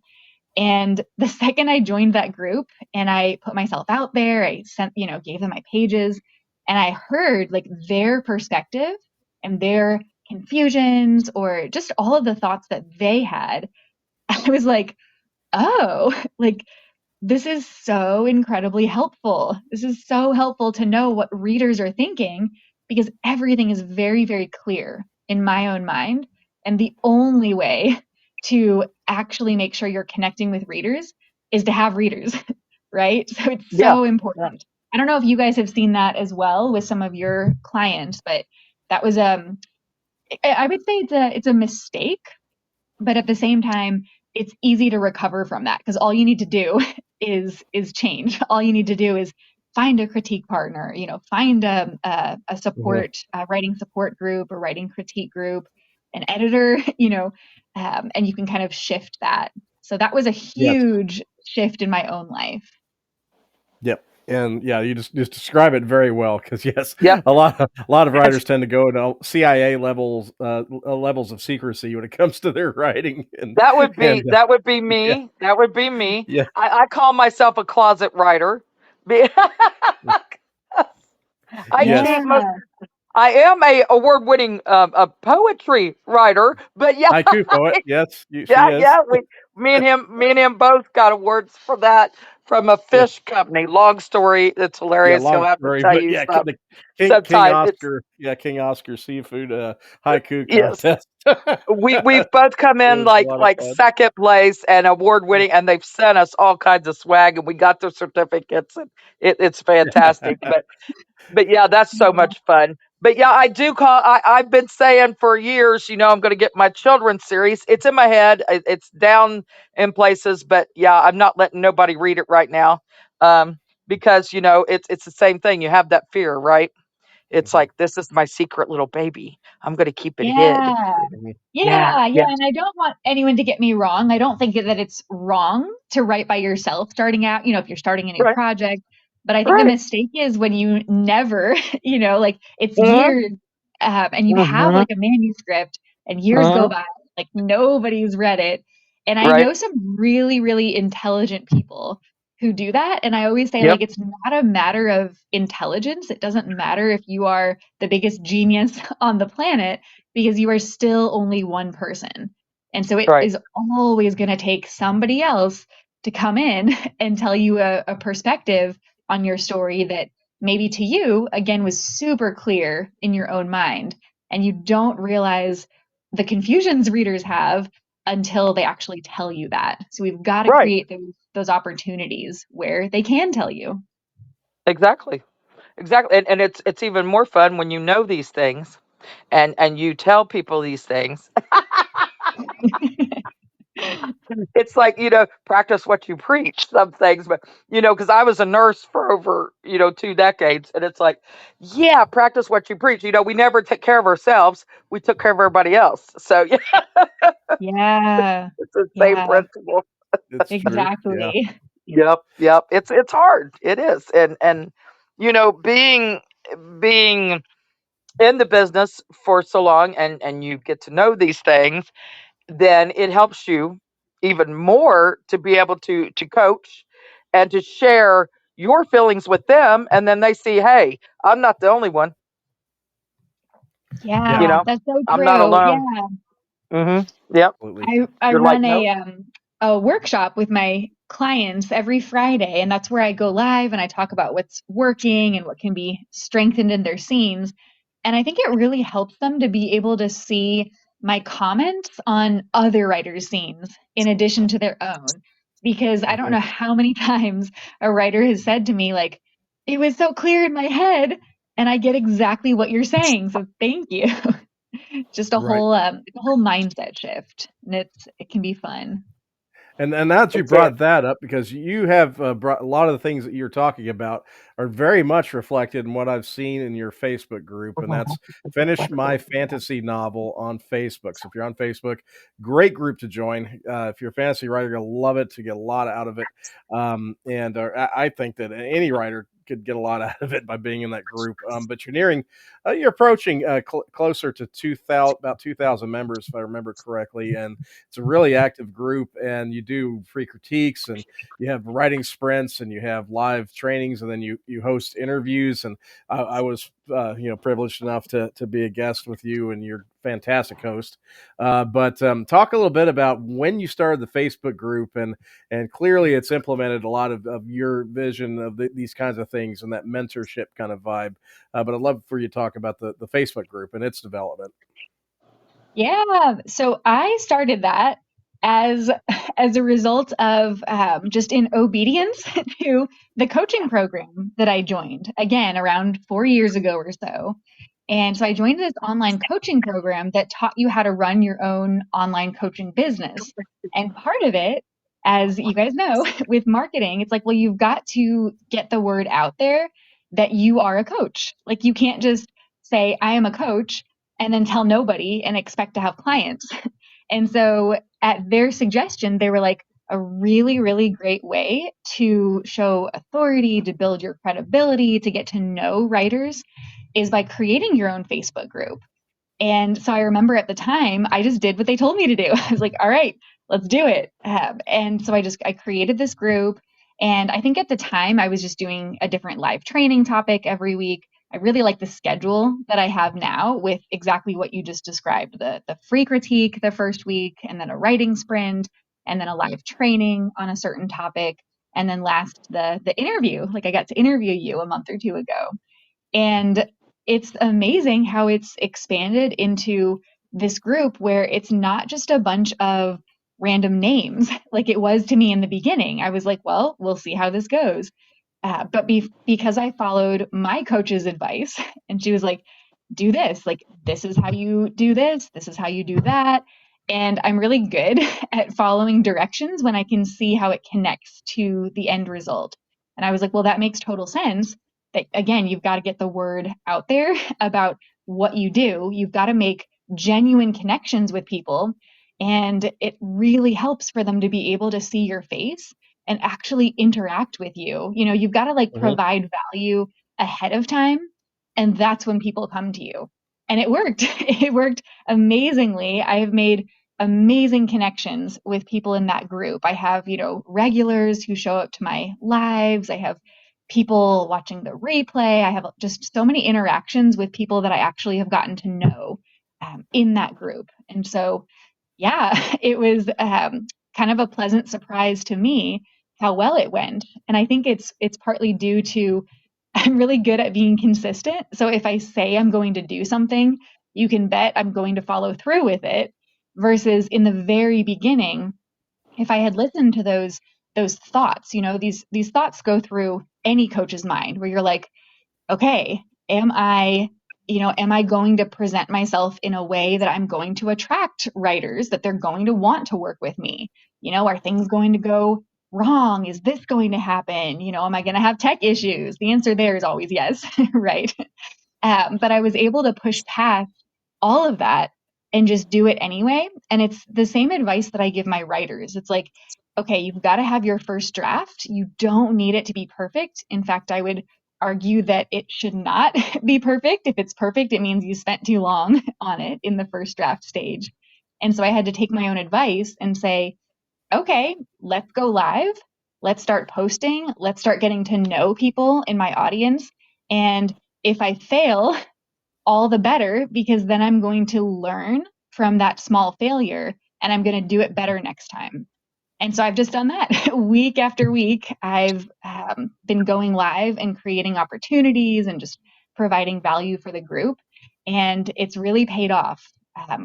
And the second I joined that group and I put myself out there, I sent, gave them my pages, and I heard like their perspective and their confusions or just all of the thoughts that they had. I was like, oh, like this is so incredibly helpful. This is so helpful to know what readers are thinking because everything is very, very clear in my own mind. And the only way to actually make sure you're connecting with readers is to have readers, right? So it's Yeah. so important. I don't know if you guys have seen that as well with some of your clients, but that was I would say it's a mistake, but at the same time, it's easy to recover from that because all you need to do is change. All you need to do is find a critique partner, find a support, writing support group, a writing critique group, an editor, and you can kind of shift that. So that was a Yes. huge shift in my own life. Yep. And yeah, you just describe it very well because yes, Yep. a lot of writers tend to go into CIA levels of secrecy when it comes to their writing. And That would be and that would be yeah, me. That would be me. yeah, I call myself a closet writer. I yes, keep most. Yeah. I am a award-winning a poetry writer, but yeah, haiku poet. Yes, she yeah, is. yeah. Me and him both got awards for that from a Yeah, fish company. Long story. It's yeah, hilarious. He'll long have to story, tell but you yeah, some the King sometime. It's Oscar, King Oscar seafood haiku yes. contest. We've both come It in was a lot of like fun. second place and award winning, and they've sent us all kinds of swag, and we got their certificates, and it's fantastic. But yeah, that's so much fun. But yeah, I do call. I've been saying for years, I'm going to get my children's series. It's in my head. It's down in places, but yeah, I'm not letting nobody read it right now, because it's the same thing. You have that fear, right? It's Mhm, like this is my secret little baby. I'm going to keep it hid. Yeah. mhm. Yeah, Yeah, yeah, yeah, and I don't want anyone to get me wrong. I don't think that it's wrong to write by yourself starting out, if you're starting a new right, project. But I think the right. mistake is when you never, like it's Mhm, years, and you have mhm, like a manuscript and years go mhm. by, like nobody's read it. And I Right. know some really, really intelligent people who do that. And I always say, Yep. like, it's not a matter of intelligence. It doesn't matter if you are the biggest genius on the planet because you are still only one person. And so it Right. is always going to take somebody else to come in and tell you a perspective on your story that maybe to you, again, was super clear in your own mind. And you don't realize the confusions readers have until they actually tell you that. So we've got to Right. create those opportunities where they can tell you. Exactly. Exactly. And it's even more fun when you know these things and you tell people these things. It's like, practice what you preach, some things, but because I was a nurse for over, 2 decades, and it's like, yeah, practice what you preach. We never took care of ourselves. We took care of everybody else. So yeah, Yeah. it's the same Yeah. principle. It's true. Yeah. Exactly. Yep, yep. It's hard. It is. And being in the business for so long and you get to know these things, then it helps you even more to be able to coach and to share your feelings with them, and then they see, hey, I'm not the only one. Yeah. You Yeah, know, that's so I'm not true. alone. Yeah. Yep. Absolutely. I You're like, run nope. a workshop with my clients every Friday, and that's where I go live and I talk about what's working and what can be strengthened in their scenes. And I think it really helps them to be able to see my comments on other writers' scenes in addition to their own. Because I don't know how many times a writer has said to me, like, it was so clear in my head, and I get exactly what you're saying. So thank you. Just a whole mindset shift, and it can be fun. And now that you brought that up, because you have brought a lot of the things that you're talking about are very much reflected in what I've seen in your Facebook group, and that's Finish My Fantasy Novel on Facebook. So if you're on Facebook, great group to join. If you're a fantasy writer, you're going to love it, to get a lot out of it. And I think that any writer could get a lot out of it by being in that group. But you're approaching closer to 2,000, about 2,000 members, if I remember correctly. And it's a really active group, and you do free critiques, and you have writing sprints, and you have live trainings, and then you host interviews. And I was privileged enough to be a guest with you, and you're a fantastic host. But talk a little bit about when you started the Facebook group, and clearly it's implemented a lot of your vision of these kinds of things and that mentorship kind of vibe. But I'd love for you to talk about the Facebook group and its development. Yeah, so I started that as a result of just in obedience to the coaching program that I joined, again, around 4 years ago or so. And so I joined this online coaching program that taught you how to run your own online coaching business. And part of it, as you guys know, with marketing, it's like, well, you've got to get the word out there that you are a coach. Like, you can't just say, I am a coach, and then tell nobody and expect to have clients. And so at their suggestion, they were like, a really, really great way to show authority, to build your credibility, to get to know writers is by creating your own Facebook group. And so I remember at the time, I just did what they told me to do. I was like, all right, let's do it. And so I created this group. And I think at the time I was just doing a different live training topic every week. I really like the schedule that I have now with exactly what you just described, the free critique the first week, and then a writing sprint, and then a live training on a certain topic. And then last, the interview, like I got to interview you a month or two ago. And it's amazing how it's expanded into this group where it's not just a bunch of random names like it was to me in the beginning. I was like, well, we'll see how this goes. But because I followed my coach's advice, and she was like, do this, like, this is how you do this, this is how you do that. And I'm really good at following directions when I can see how it connects to the end result. And I was like, well, that makes total sense. That again, you've got to get the word out there about what you do. You've got to make genuine connections with people. And it really helps for them to be able to see your face and actually interact with you. You know, you've got to like provide value ahead of time. And that's when people come to you. And it worked. It worked amazingly. I have made amazing connections with people in that group. I have, regulars who show up to my lives. I have people watching the replay. I have just so many interactions with people that I actually have gotten to know in that group. And so, yeah, it was kind of a pleasant surprise to me how well it went. And I think it's partly due to I'm really good at being consistent. So if I say I'm going to do something, you can bet I'm going to follow through with it. Versus in the very beginning, if I had listened to those thoughts, these thoughts go through any coach's mind where you're like, okay, am I going to present myself in a way that I'm going to attract writers, that they're going to want to work with me? Are things going to go wrong? Is this going to happen? Am I going to have tech issues? The answer there is always yes, right? But I was able to push past all of that and just do it anyway. And it's the same advice that I give my writers. It's like, okay, you've got to have your first draft. You don't need it to be perfect. In fact, I would argue that it should not be perfect. If it's perfect, it means you spent too long on it in the first draft stage. And so I had to take my own advice and say, okay, let's go live. Let's start posting. Let's start getting to know people in my audience. And if I fail, all the better, because then I'm going to learn from that small failure and I'm going to do it better next time. And so I've just done that week after week. I've been going live and creating opportunities and just providing value for the group. And it's really paid off.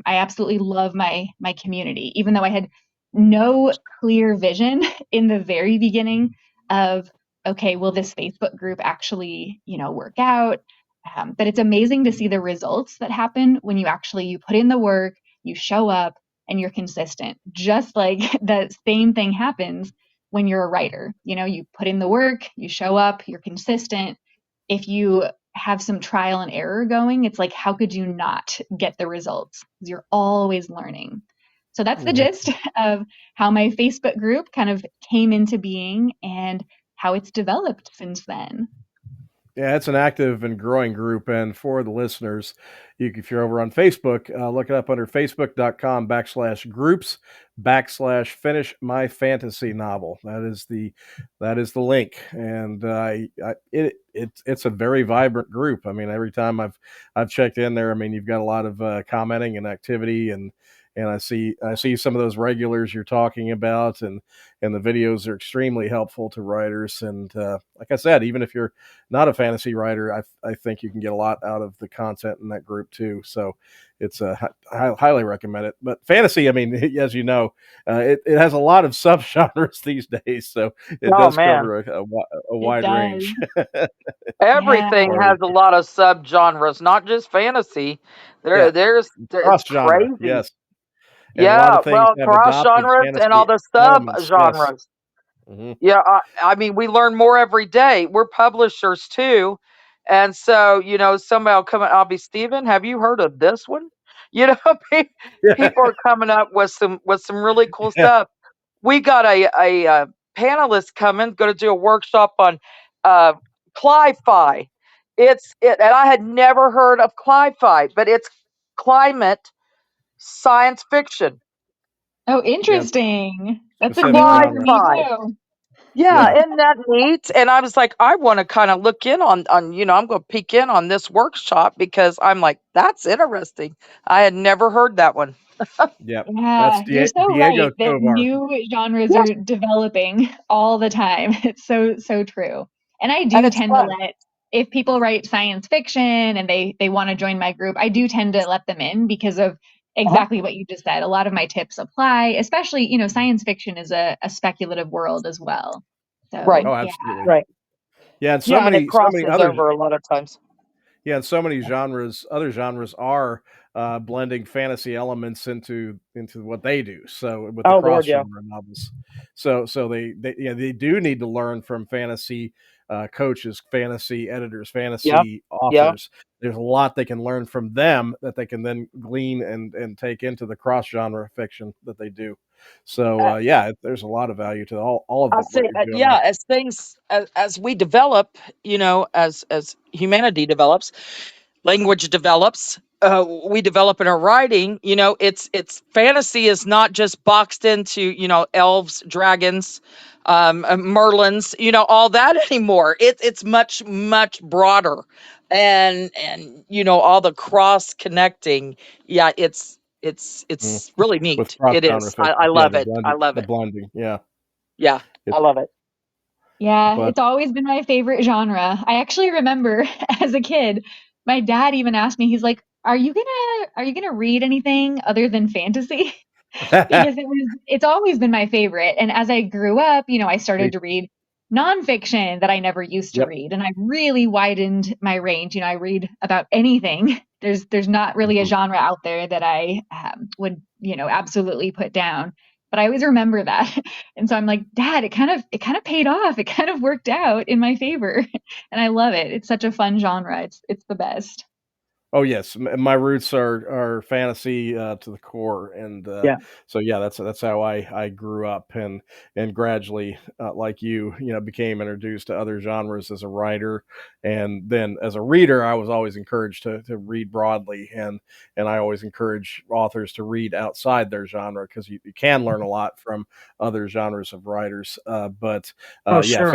I absolutely love my community, even though I had no clear vision in the very beginning of, okay, will this Facebook group actually, work out? But it's amazing to see the results that happen when you put in the work, you show up, and you're consistent. Just like the same thing happens when you're a writer. You put in the work, you show up, you're consistent. If you have some trial and error going, it's like, how could you not get the results? Because you're always learning. So that's the gist of how my Facebook group kind of came into being and how it's developed since then. Yeah, it's an active and growing group. And for the listeners, if you're over on Facebook, look it up under facebook.com/groups/finish my fantasy novel. That is the link. And it's a very vibrant group. I mean, every time I've checked in there, I mean, you've got a lot of commenting and activity, and I see some of those regulars you're talking about, and the videos are extremely helpful to writers. And like I said, even if you're not a fantasy writer, I think you can get a lot out of the content in that group too. So it's I highly recommend it. But fantasy, I mean, as you know, it has a lot of subgenres these days, so it does cover a wide range. Everything has a lot of subgenres, not just fantasy. There's it's Cross genre, crazy. yes. And a lot Yeah, of things well, have cross adopted genres and all fantasy the elements. Yes. subgenres. Mm-hmm. Yeah, I mean, we learn more every day. We're publishers too, and so somebody will come and I'll be, Steven, have you heard of this one? People are coming up with some really cool Yeah. stuff. We got a panelist coming, going to do a workshop on uh, cli-fi. And I had never heard of cli-fi, but it's climate science fiction. Oh, interesting. That's a new Specific one for genre. me Cli-fi. too. Yeah, Yeah. isn't that neat? And I was like, I want to kind of look in on I'm going to peek in on this workshop because I'm like, that's interesting. I had never heard that one. Yep. That's Yeah, you're so Diego right that Tovar. new genres Yes, are developing all the time. It's so true. And I and do it's tend to fun. let, if people write science fiction and they want to join my group, I do tend to let them in because of Uh-huh. exactly what you just said. A lot of my tips apply, especially, science fiction is a speculative world as well. Right, So Oh, yeah. absolutely. right. Yeah, and Yeah, and it so many crosses other over a lot of times. Yeah, and so many other genres are blending fantasy elements into what they do. So with the Oh cross Lord, yeah. genre novels, so they do need to learn from fantasy coaches, fantasy editors, Yeah, fantasy yeah. authors. There's a lot they can learn from them that they can then glean and take into the cross genre fiction that they do. So Uh, there's a lot of value to all of I'll say, what you're doing yeah, there. as things as we develop, as humanity develops, language develops, we develop in our writing. It's fantasy is not just boxed into elves, dragons, merlins, all that anymore. It's much broader, and all the cross connecting. Yeah, Mm. it's really With neat. cross It genre is. I fiction, yeah, love it. I love the it. blending, yeah. Yeah, I love it. Yeah, But it's always been my favorite genre. I actually remember as a kid, my dad even asked me, he's like, "Are you gonna read anything other than fantasy?" Because it's always been my favorite. And as I grew up, I started See, to read nonfiction that I never used to yep. read, and I really widened my range. I read about anything. There's not really a Mhm. genre out there that I would absolutely put down. But I always remember that, and so I'm like, Dad, it kind of paid off. It kind of worked out in my favor, and I love it. It's such a fun genre. It's the best. Oh yes, my roots are fantasy to the core, and Yeah. so yeah, that's how I grew up, and gradually, like became introduced to other genres as a writer, and then as a reader, I was always encouraged to read broadly, and I always encourage authors to read outside their genre because you can learn a lot from other genres of writers. But Oh, yeah, sure.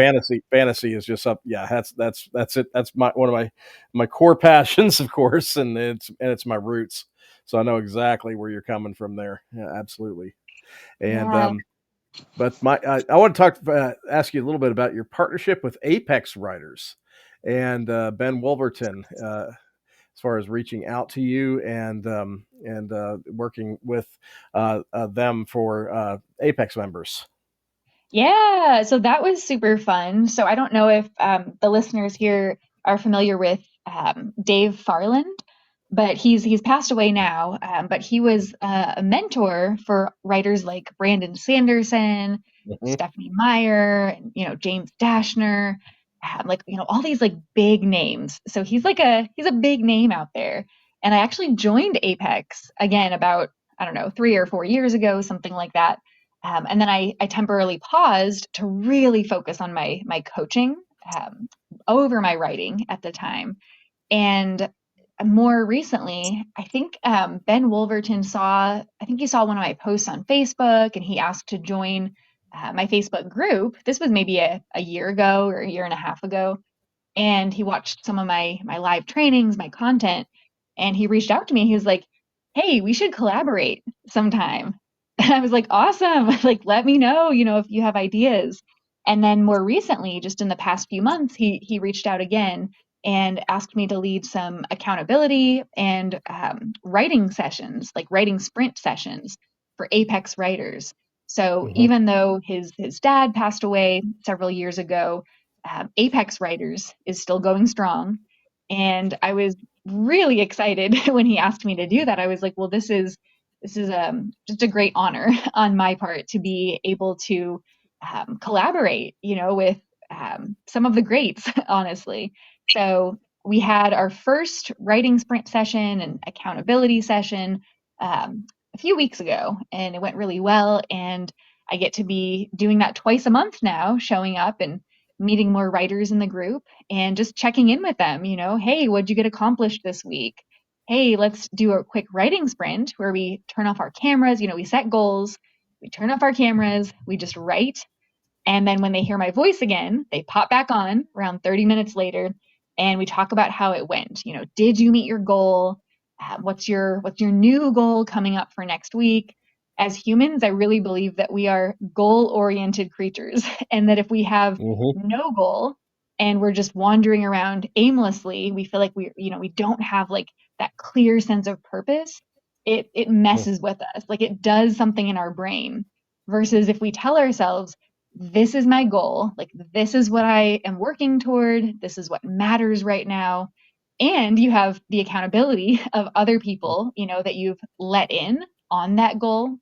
fantasy is just up. Yeah, that's it. That's one of my core passions, of course, and it's my roots. So I know exactly where you're coming from there. Yeah, absolutely. And Yeah. but I want to ask you a little bit about your partnership with Apex Writers and Ben Wolverton. as far as reaching out to you and working with them for Apex members. Yeah, so that was super fun. So I don't know if the listeners here are familiar with Dave Farland, but he's passed away now. But he was a mentor for writers like Brandon Sanderson, Mm-hmm. Stephanie Meyer, and, James Dashner, all these like big names. So he's a big name out there. And I actually joined Apex again about, I don't know, 3 or 4 years ago, something like that. And then I temporarily paused to really focus on my coaching over my writing at the time. And more recently, I think Ben Wolverton he saw one of my posts on Facebook, and he asked to join my Facebook group. This was maybe a year ago or a year and a half ago. And he watched some of my live trainings, my content, and he reached out to me. He was like, "Hey, we should collaborate sometime." And I was like, "Awesome. Like, let me know, if you have ideas." And then more recently, just in the past few months, he reached out again and asked me to lead some accountability and writing sessions, like writing sprint sessions for Apex writers. So even though his dad passed away several years ago, Apex Writers is still going strong. And I was really excited when he asked me to do that. I was like, well, this is just a great honor on my part to be able to collaborate, with some of the greats, honestly. So we had our first writing sprint session and accountability session a few weeks ago, and it went really well. And I get to be doing that twice a month now, showing up and meeting more writers in the group and just checking in with them, hey, what'd you get accomplished this week? Hey, let's do a quick writing sprint where we turn off our cameras. We set goals, we turn off our cameras, we just write. And then when they hear my voice again, they pop back on around 30 minutes later and we talk about how it went. Did you meet your goal? What's your new goal coming up for next week? As humans, I really believe that we are goal-oriented creatures and that if we have no goal and we're just wandering around aimlessly, we feel like we don't have like that clear sense of purpose. It messes with us. Like it does something in our brain. Versus if we tell ourselves, this is my goal, like this is what I am working toward, this is what matters right now, and you have the accountability of other people, that you've let in on that goal,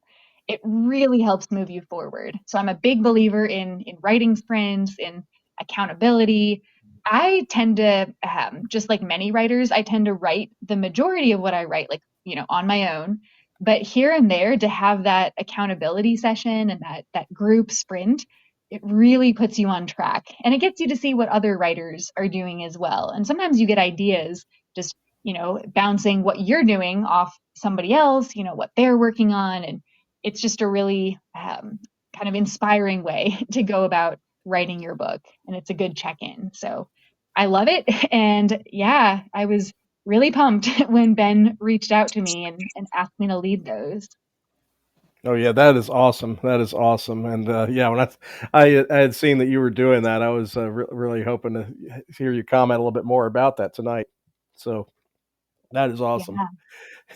it really helps move you forward. So I'm a big believer in writing sprints, in accountability. I tend to, just like many writers, I tend to write the majority of what I write, like, on my own. But here and there, to have that accountability session and that group sprint, it really puts you on track and it gets you to see what other writers are doing as well. And sometimes you get ideas just, bouncing what you're doing off somebody else, what they're working on. And it's just a really kind of inspiring way to go about writing your book. And it's a good check-in. So I love it. And yeah, I was really pumped when Ben reached out to me and asked me to lead those. Oh yeah, that is awesome. That is awesome. And yeah, when I had seen that you were doing that, I was really hoping to hear you comment a little bit more about that tonight. So that is awesome.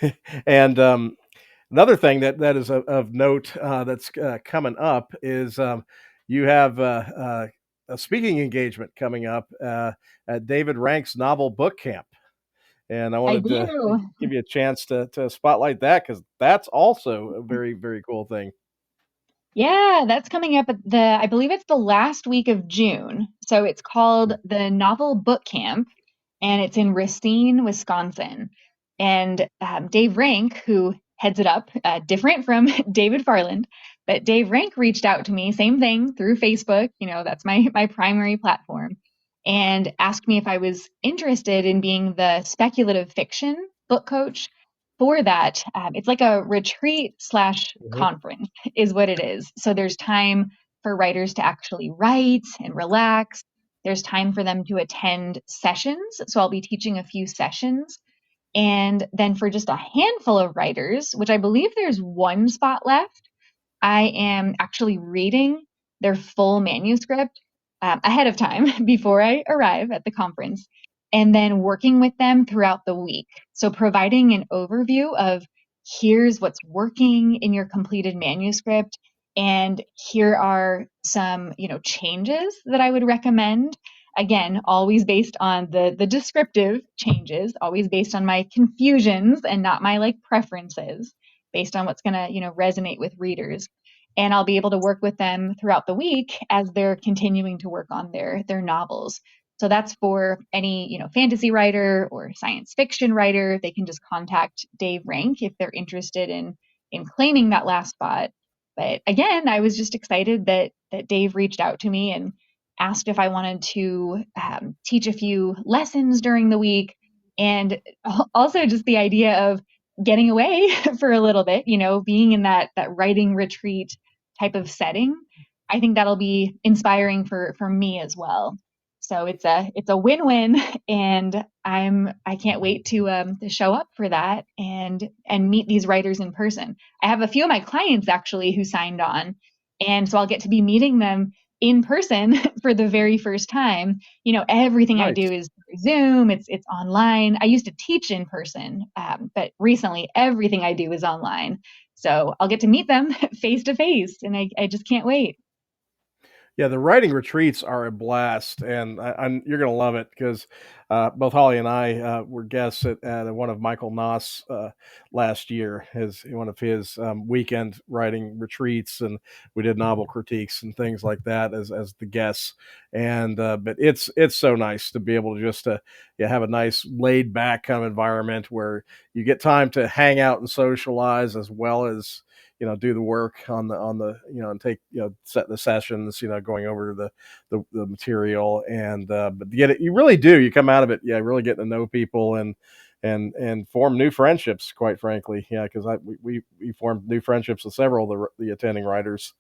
Yeah. And another thing that is of note that's coming up is you have a speaking engagement coming up at David Rank's Novel Book Camp. And I wanted to give you a chance to spotlight that because that's also a very, very cool thing. Yeah, that's coming up at I believe it's the last week of June. So it's called the Novel Book Camp, and it's in Racine, Wisconsin. And Dave Rank, who heads it up, different from David Farland, but Dave Rank reached out to me, same thing, through Facebook. That's my primary platform, and asked me if I was interested in being the speculative fiction book coach for that. It's like a retreat / conference is what it is. So there's time for writers to actually write and relax. There's time for them to attend sessions. So I'll be teaching a few sessions. And then for just a handful of writers, which I believe there's one spot left, I am actually reading their full manuscript ahead of time before I arrive at the conference. and then working with them throughout the week. So providing an overview of here's what's working in your completed manuscript, and here are some, changes that I would recommend. Again, always based on the descriptive changes, always based on my confusions and not my like preferences, based on what's going to, resonate with readers. And I'll be able to work with them throughout the week as they're continuing to work on their novels. So that's for any, fantasy writer or science fiction writer. They can just contact Dave Rank if they're interested in claiming that last spot. But again, I was just excited that Dave reached out to me and asked if I wanted to teach a few lessons during the week, and also just the idea of getting away for a little bit, being in that writing retreat type of setting. I think that'll be inspiring for me as well. So it's a win-win, and I can't wait to show up for that and meet these writers in person. I have a few of my clients actually who signed on, and so I'll get to be meeting them in person for the very first time. Everything Nice. I do is Zoom. It's online. I used to teach in person, but recently everything I do is online. So I'll get to meet them face to face, and I just can't wait. Yeah, the writing retreats are a blast, and you're going to love it because both Holly and I were guests at one of Michael Noss last year, one of his weekend writing retreats, and we did novel critiques and things like that as the guests. And but it's so nice to be able to just have a nice laid back kind of environment where you get time to hang out and socialize as well as do the work on the and take set the sessions, going over the material, and but get it, you really do, you come out of it really getting to know people and form new friendships, quite frankly, because we formed new friendships with several of the attending writers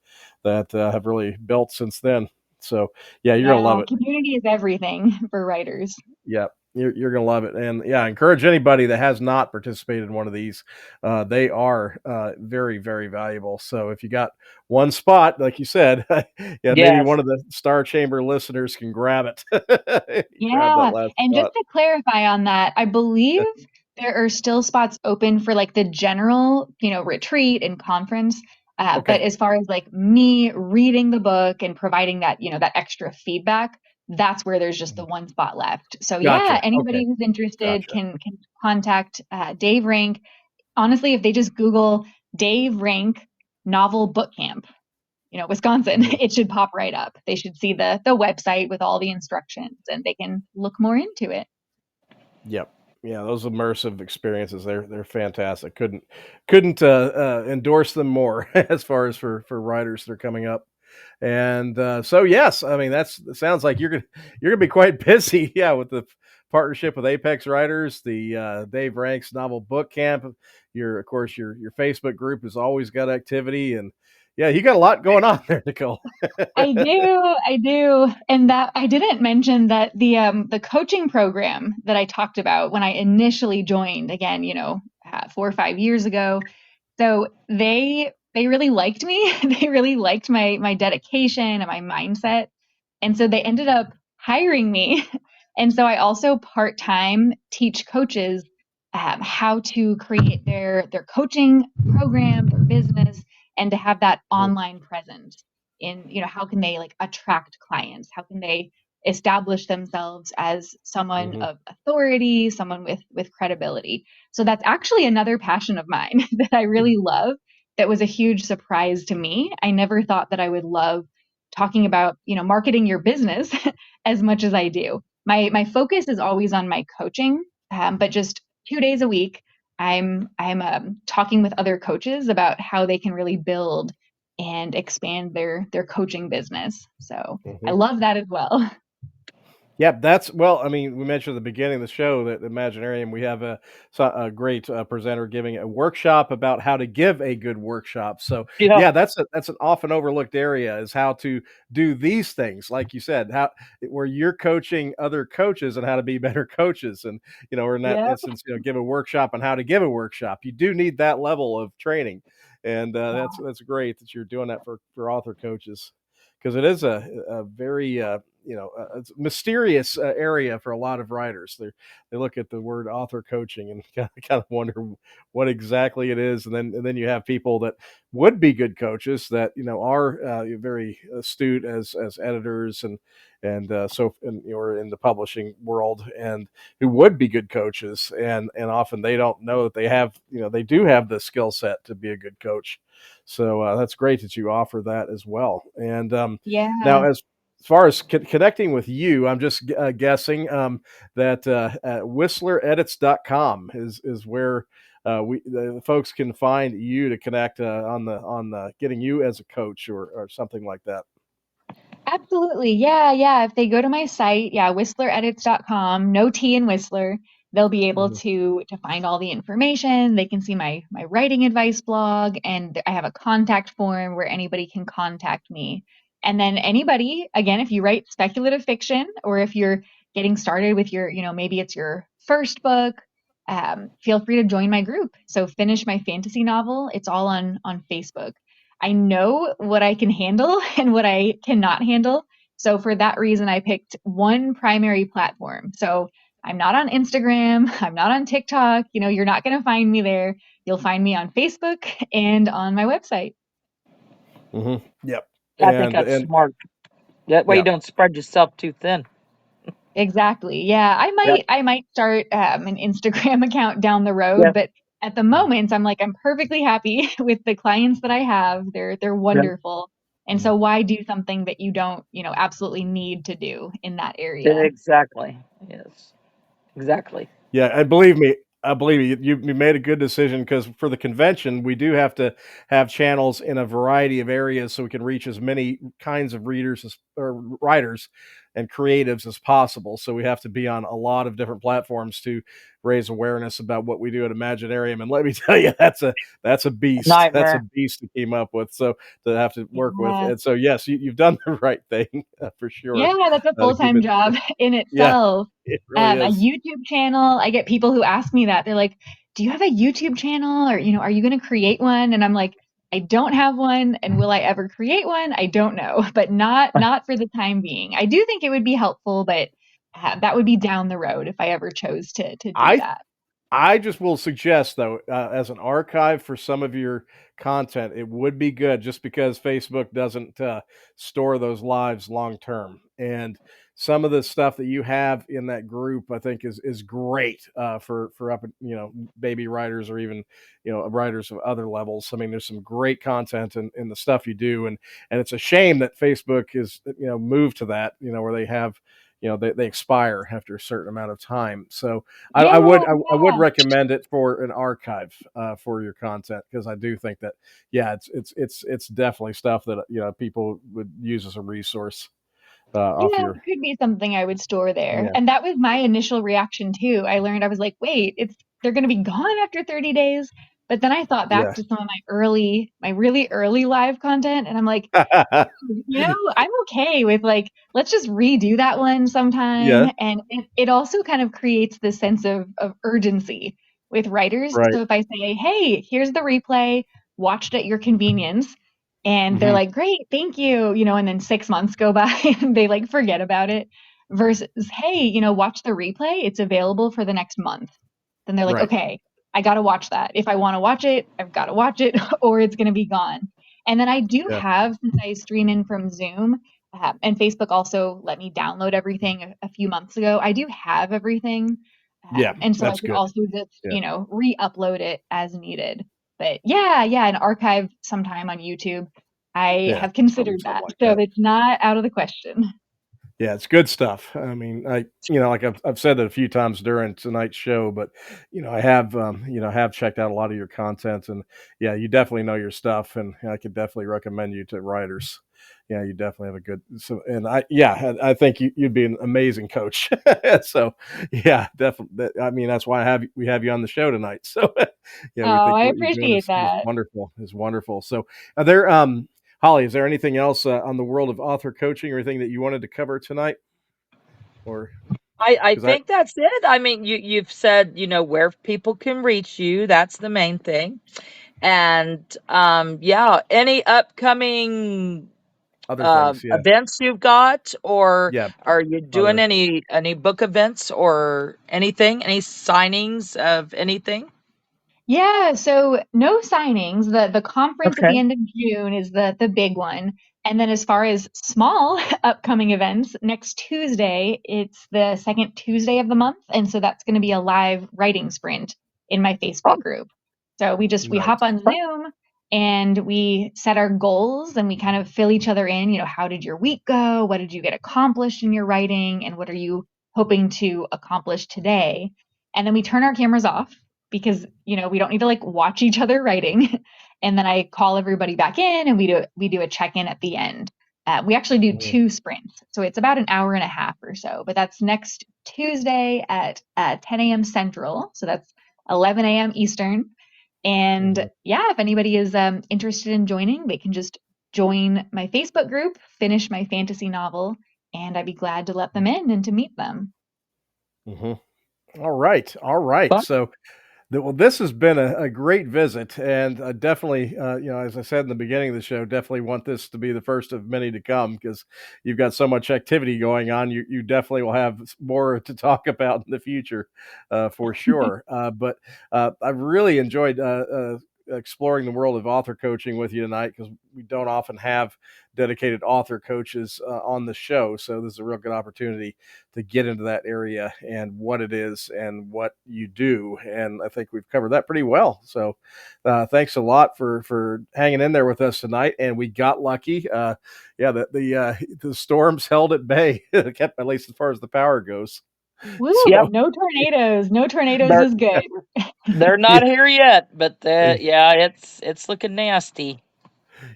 that have really built since then. So you're gonna love it. Community is everything for writers. Yeah, you're going to love it. And I encourage anybody that has not participated in one of these. They are very, very valuable. So if you got one spot, like you said, maybe one of the Star Chamber listeners can grab it. Grab that and spot. Just to clarify on that, I believe there are still spots open for like the general, retreat and conference. Okay. But as far as like me reading the book and providing that, that extra feedback, that's where there's just the one spot left. So anybody who's interested can contact Dave Rank. Honestly, if they just Google Dave Rank novel book camp, Wisconsin, it should pop right up. They should see the website with all the instructions, and they can look more into it. Yep. Yeah, those immersive experiences, they're fantastic. Couldn't endorse them more as far as for writers that are coming up. And so yes, I mean it sounds like you're gonna be quite busy, with the partnership with Apex Writers, the Dave Ranks Novel Book Camp. Of course your Facebook group has always got activity, and you got a lot going on there, Nicole. I do, and that I didn't mention that the coaching program that I talked about when I initially joined, again, 4 or 5 years ago. So they really liked me. They really liked my dedication and my mindset. And so they ended up hiring me. And so I also part-time teach coaches how to create their coaching program, their business, and to have that online presence in, how can they like attract clients? How can they establish themselves as someone of authority, someone with credibility? So that's actually another passion of mine that I really love. That was a huge surprise to me. I never thought that I would love talking about, marketing your business as much as I do. My focus is always on my coaching, but just 2 days a week, I'm talking with other coaches about how they can really build and expand their coaching business. So I love that as well. Yeah, we mentioned at the beginning of the show that the Imaginarium, we have a great presenter giving a workshop about how to give a good workshop. So that's an often overlooked area, is how to do these things, like you said, where you're coaching other coaches and how to be better coaches, and or in that instance, give a workshop on how to give a workshop. You do need that level of training, and that's great that you're doing that for author coaches, because it is a very it's a mysterious area for a lot of writers. They look at the word author coaching and kind of wonder what exactly it is, and then you have people that would be good coaches that are very astute as editors and you're in the publishing world and who would be good coaches, and often they don't know that they do have the skill set to be a good coach. So that's great that you offer that as well. And now, as far as connecting with you, I'm just guessing that WhislerEdits.com is where the folks can find you to connect on getting you as a coach or something like that. Absolutely. Yeah. If they go to my site, WhislerEdits.com, no T in Whisler, they'll be able to find all the information. They can see my writing advice blog, and I have a contact form where anybody can contact me. And then anybody, again, if you write speculative fiction or if you're getting started with your, maybe it's your first book, feel free to join my group. So Finish My Fantasy Novel. It's all on Facebook. I know what I can handle and what I cannot handle. So for that reason, I picked one primary platform. So I'm not on Instagram. I'm not on TikTok. You're not going to find me there. You'll find me on Facebook and on my website. Yep. I think that's smart. That way you don't spread yourself too thin. Exactly. Yeah. I might start an Instagram account down the road, but at the moment I'm perfectly happy with the clients that I have. They're wonderful. And so why do something that you don't, absolutely need to do in that area? Exactly. Yes. Exactly. Yeah, and believe me, you made a good decision, because for the convention, we do have to have channels in a variety of areas so we can reach as many kinds of readers or writers and creatives as possible. So we have to be on a lot of different platforms to raise awareness about what we do at Imaginarium. And let me tell you, that's a beast. Nightmare. That's a beast to keep up with. So to have to work with. And so yes, you've done the right thing for sure. Yeah, that's a full-time job in itself. Yeah, it really is. A YouTube channel. I get people who ask me that. They're like, do you have a YouTube channel, or, are you going to create one? And I'm like, I don't have one. And will I ever create one? I don't know, but not for the time being. I do think it would be helpful, but that would be down the road if I ever chose to do that. I just will suggest, though, as an archive for some of your content, it would be good, just because Facebook doesn't store those lives long term. And some of the stuff that you have in that group, I think, is great for up, baby writers, or even writers of other levels. I mean, there's some great content in the stuff you do, and it's a shame that Facebook is moved to that, where they have. They expire after a certain amount of time. So I would recommend it for an archive for your content, because I do think that it's definitely stuff that people would use as a resource. It could be something I would store there. And that was my initial reaction too. I learned, I was like, wait, they're going to be gone after 30 days. But then I thought back to some of my really early live content, and I'm like, I'm okay with let's just redo that one sometime. Yeah. And it also kind of creates this sense of urgency with writers. Right. So if I say, hey, here's the replay, watched at your convenience, and they're like, great, thank you, and then 6 months go by and they forget about it, versus, hey, watch the replay, it's available for the next month. Then they're like, okay, I got to watch that. If I want to watch it, I've got to watch it, or it's going to be gone. And then I do have, since I stream in from Zoom, and Facebook also let me download everything a few months ago, I do have everything. And so I could also just, re-upload it as needed. But an archive sometime on YouTube. I have considered that. So it's not out of the question. Yeah, it's good stuff. I mean, like I've said that a few times during tonight's show, but I have checked out a lot of your content, and you definitely know your stuff, and I could definitely recommend you to writers. Yeah, you definitely have a good. And I think you'd be an amazing coach. So definitely. I mean, that's why we have you on the show tonight. So I appreciate that. Is wonderful. So are there Holly, is there anything else on the world of author coaching or anything that you wanted to cover tonight? Or I think that's it. I mean, you've said, where people can reach you. That's the main thing. And any upcoming other things. Yeah. events you've got, or Yeah. are you doing Other. any book events or anything? Any signings of anything? Yeah, so no signings. The conference at Okay. the end of June is the big one. And then as far as small upcoming events, next Tuesday, it's the second Tuesday of the month, and so that's going to be a live writing sprint in my Facebook Oh, group. So we Nice. hop on Zoom and we set our goals and we kind of fill each other in, how did your week go? What did you get accomplished in your writing? And what are you hoping to accomplish today? And then we turn our cameras off because we don't need to like watch each other writing. And then I call everybody back in and we do a check-in at the end. We actually do Mhm. 2 sprints, so it's about an hour and a half or so, but that's next Tuesday at 10 a.m. Central, so that's 11 a.m. Eastern. And Mhm. yeah, if anybody is interested in joining, they can just join my Facebook group, finish my fantasy novel, and I'd be glad to let them in and to meet them. Mhm. All right. All right. fun. So, well, this has been a great visit, and definitely, as I said in the beginning of the show, definitely want this to be the first of many to come because you've got so much activity going on. You definitely will have more to talk about in the future, for sure. But I've really enjoyed exploring the world of author coaching with you tonight because we don't often have dedicated author coaches on the show. So this is a real good opportunity to get into that area and what it is and what you do. And I think we've covered that pretty well. So thanks a lot for hanging in there with us tonight. And we got lucky. The storms held at bay, kept at least as far as the power goes. Woo! Yep. So No tornadoes. No tornadoes They're is good. they're yeah, not here yet, but yeah, it's looking nasty.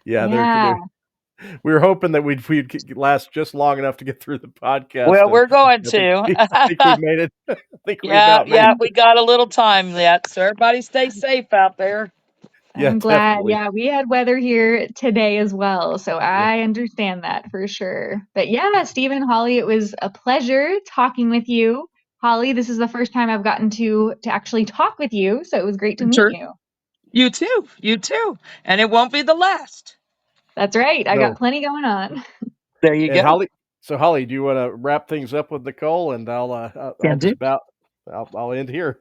yeah, Yeah. we were hoping that we'd last just long enough to get through the podcast, Well, and we're going I think to. I think we made it. I think we Yeah, about made yeah, it. we got a little time yet, so everybody stay safe out there. Yeah, I'm glad. definitely. Yeah, we had weather here today as well, so Yeah, I understand that for sure. But yeah, Stephen, Holly, it was a pleasure talking with you. Holly, this is the first time I've gotten to actually talk with you, so it was great to meet Sure. you. You too. You too. And it won't be the last. That's right. I got no. plenty going on. There you And go. Holly, do you want to wrap things up with Nicole? And I'll Can do. just about I'll end here.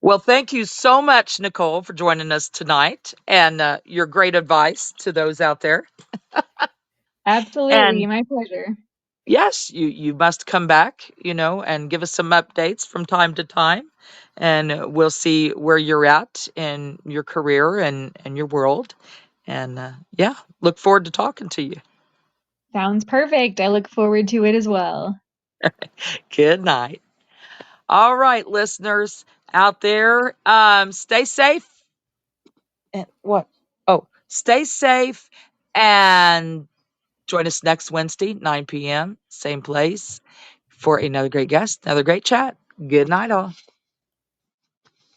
Well, thank you so much, Nicole, for joining us tonight and your great advice to those out there. Absolutely, And my pleasure. yes, you must come back, and give us some updates from time to time, and we'll see where you're at in your career and your world. And yeah, look forward to talking to you. Sounds perfect. I look forward to it as well. Good night. All right, listeners out there, stay safe. And what? Oh, stay safe and join us next Wednesday, 9 p.m., same place, for another great guest, another great chat. Good night, all.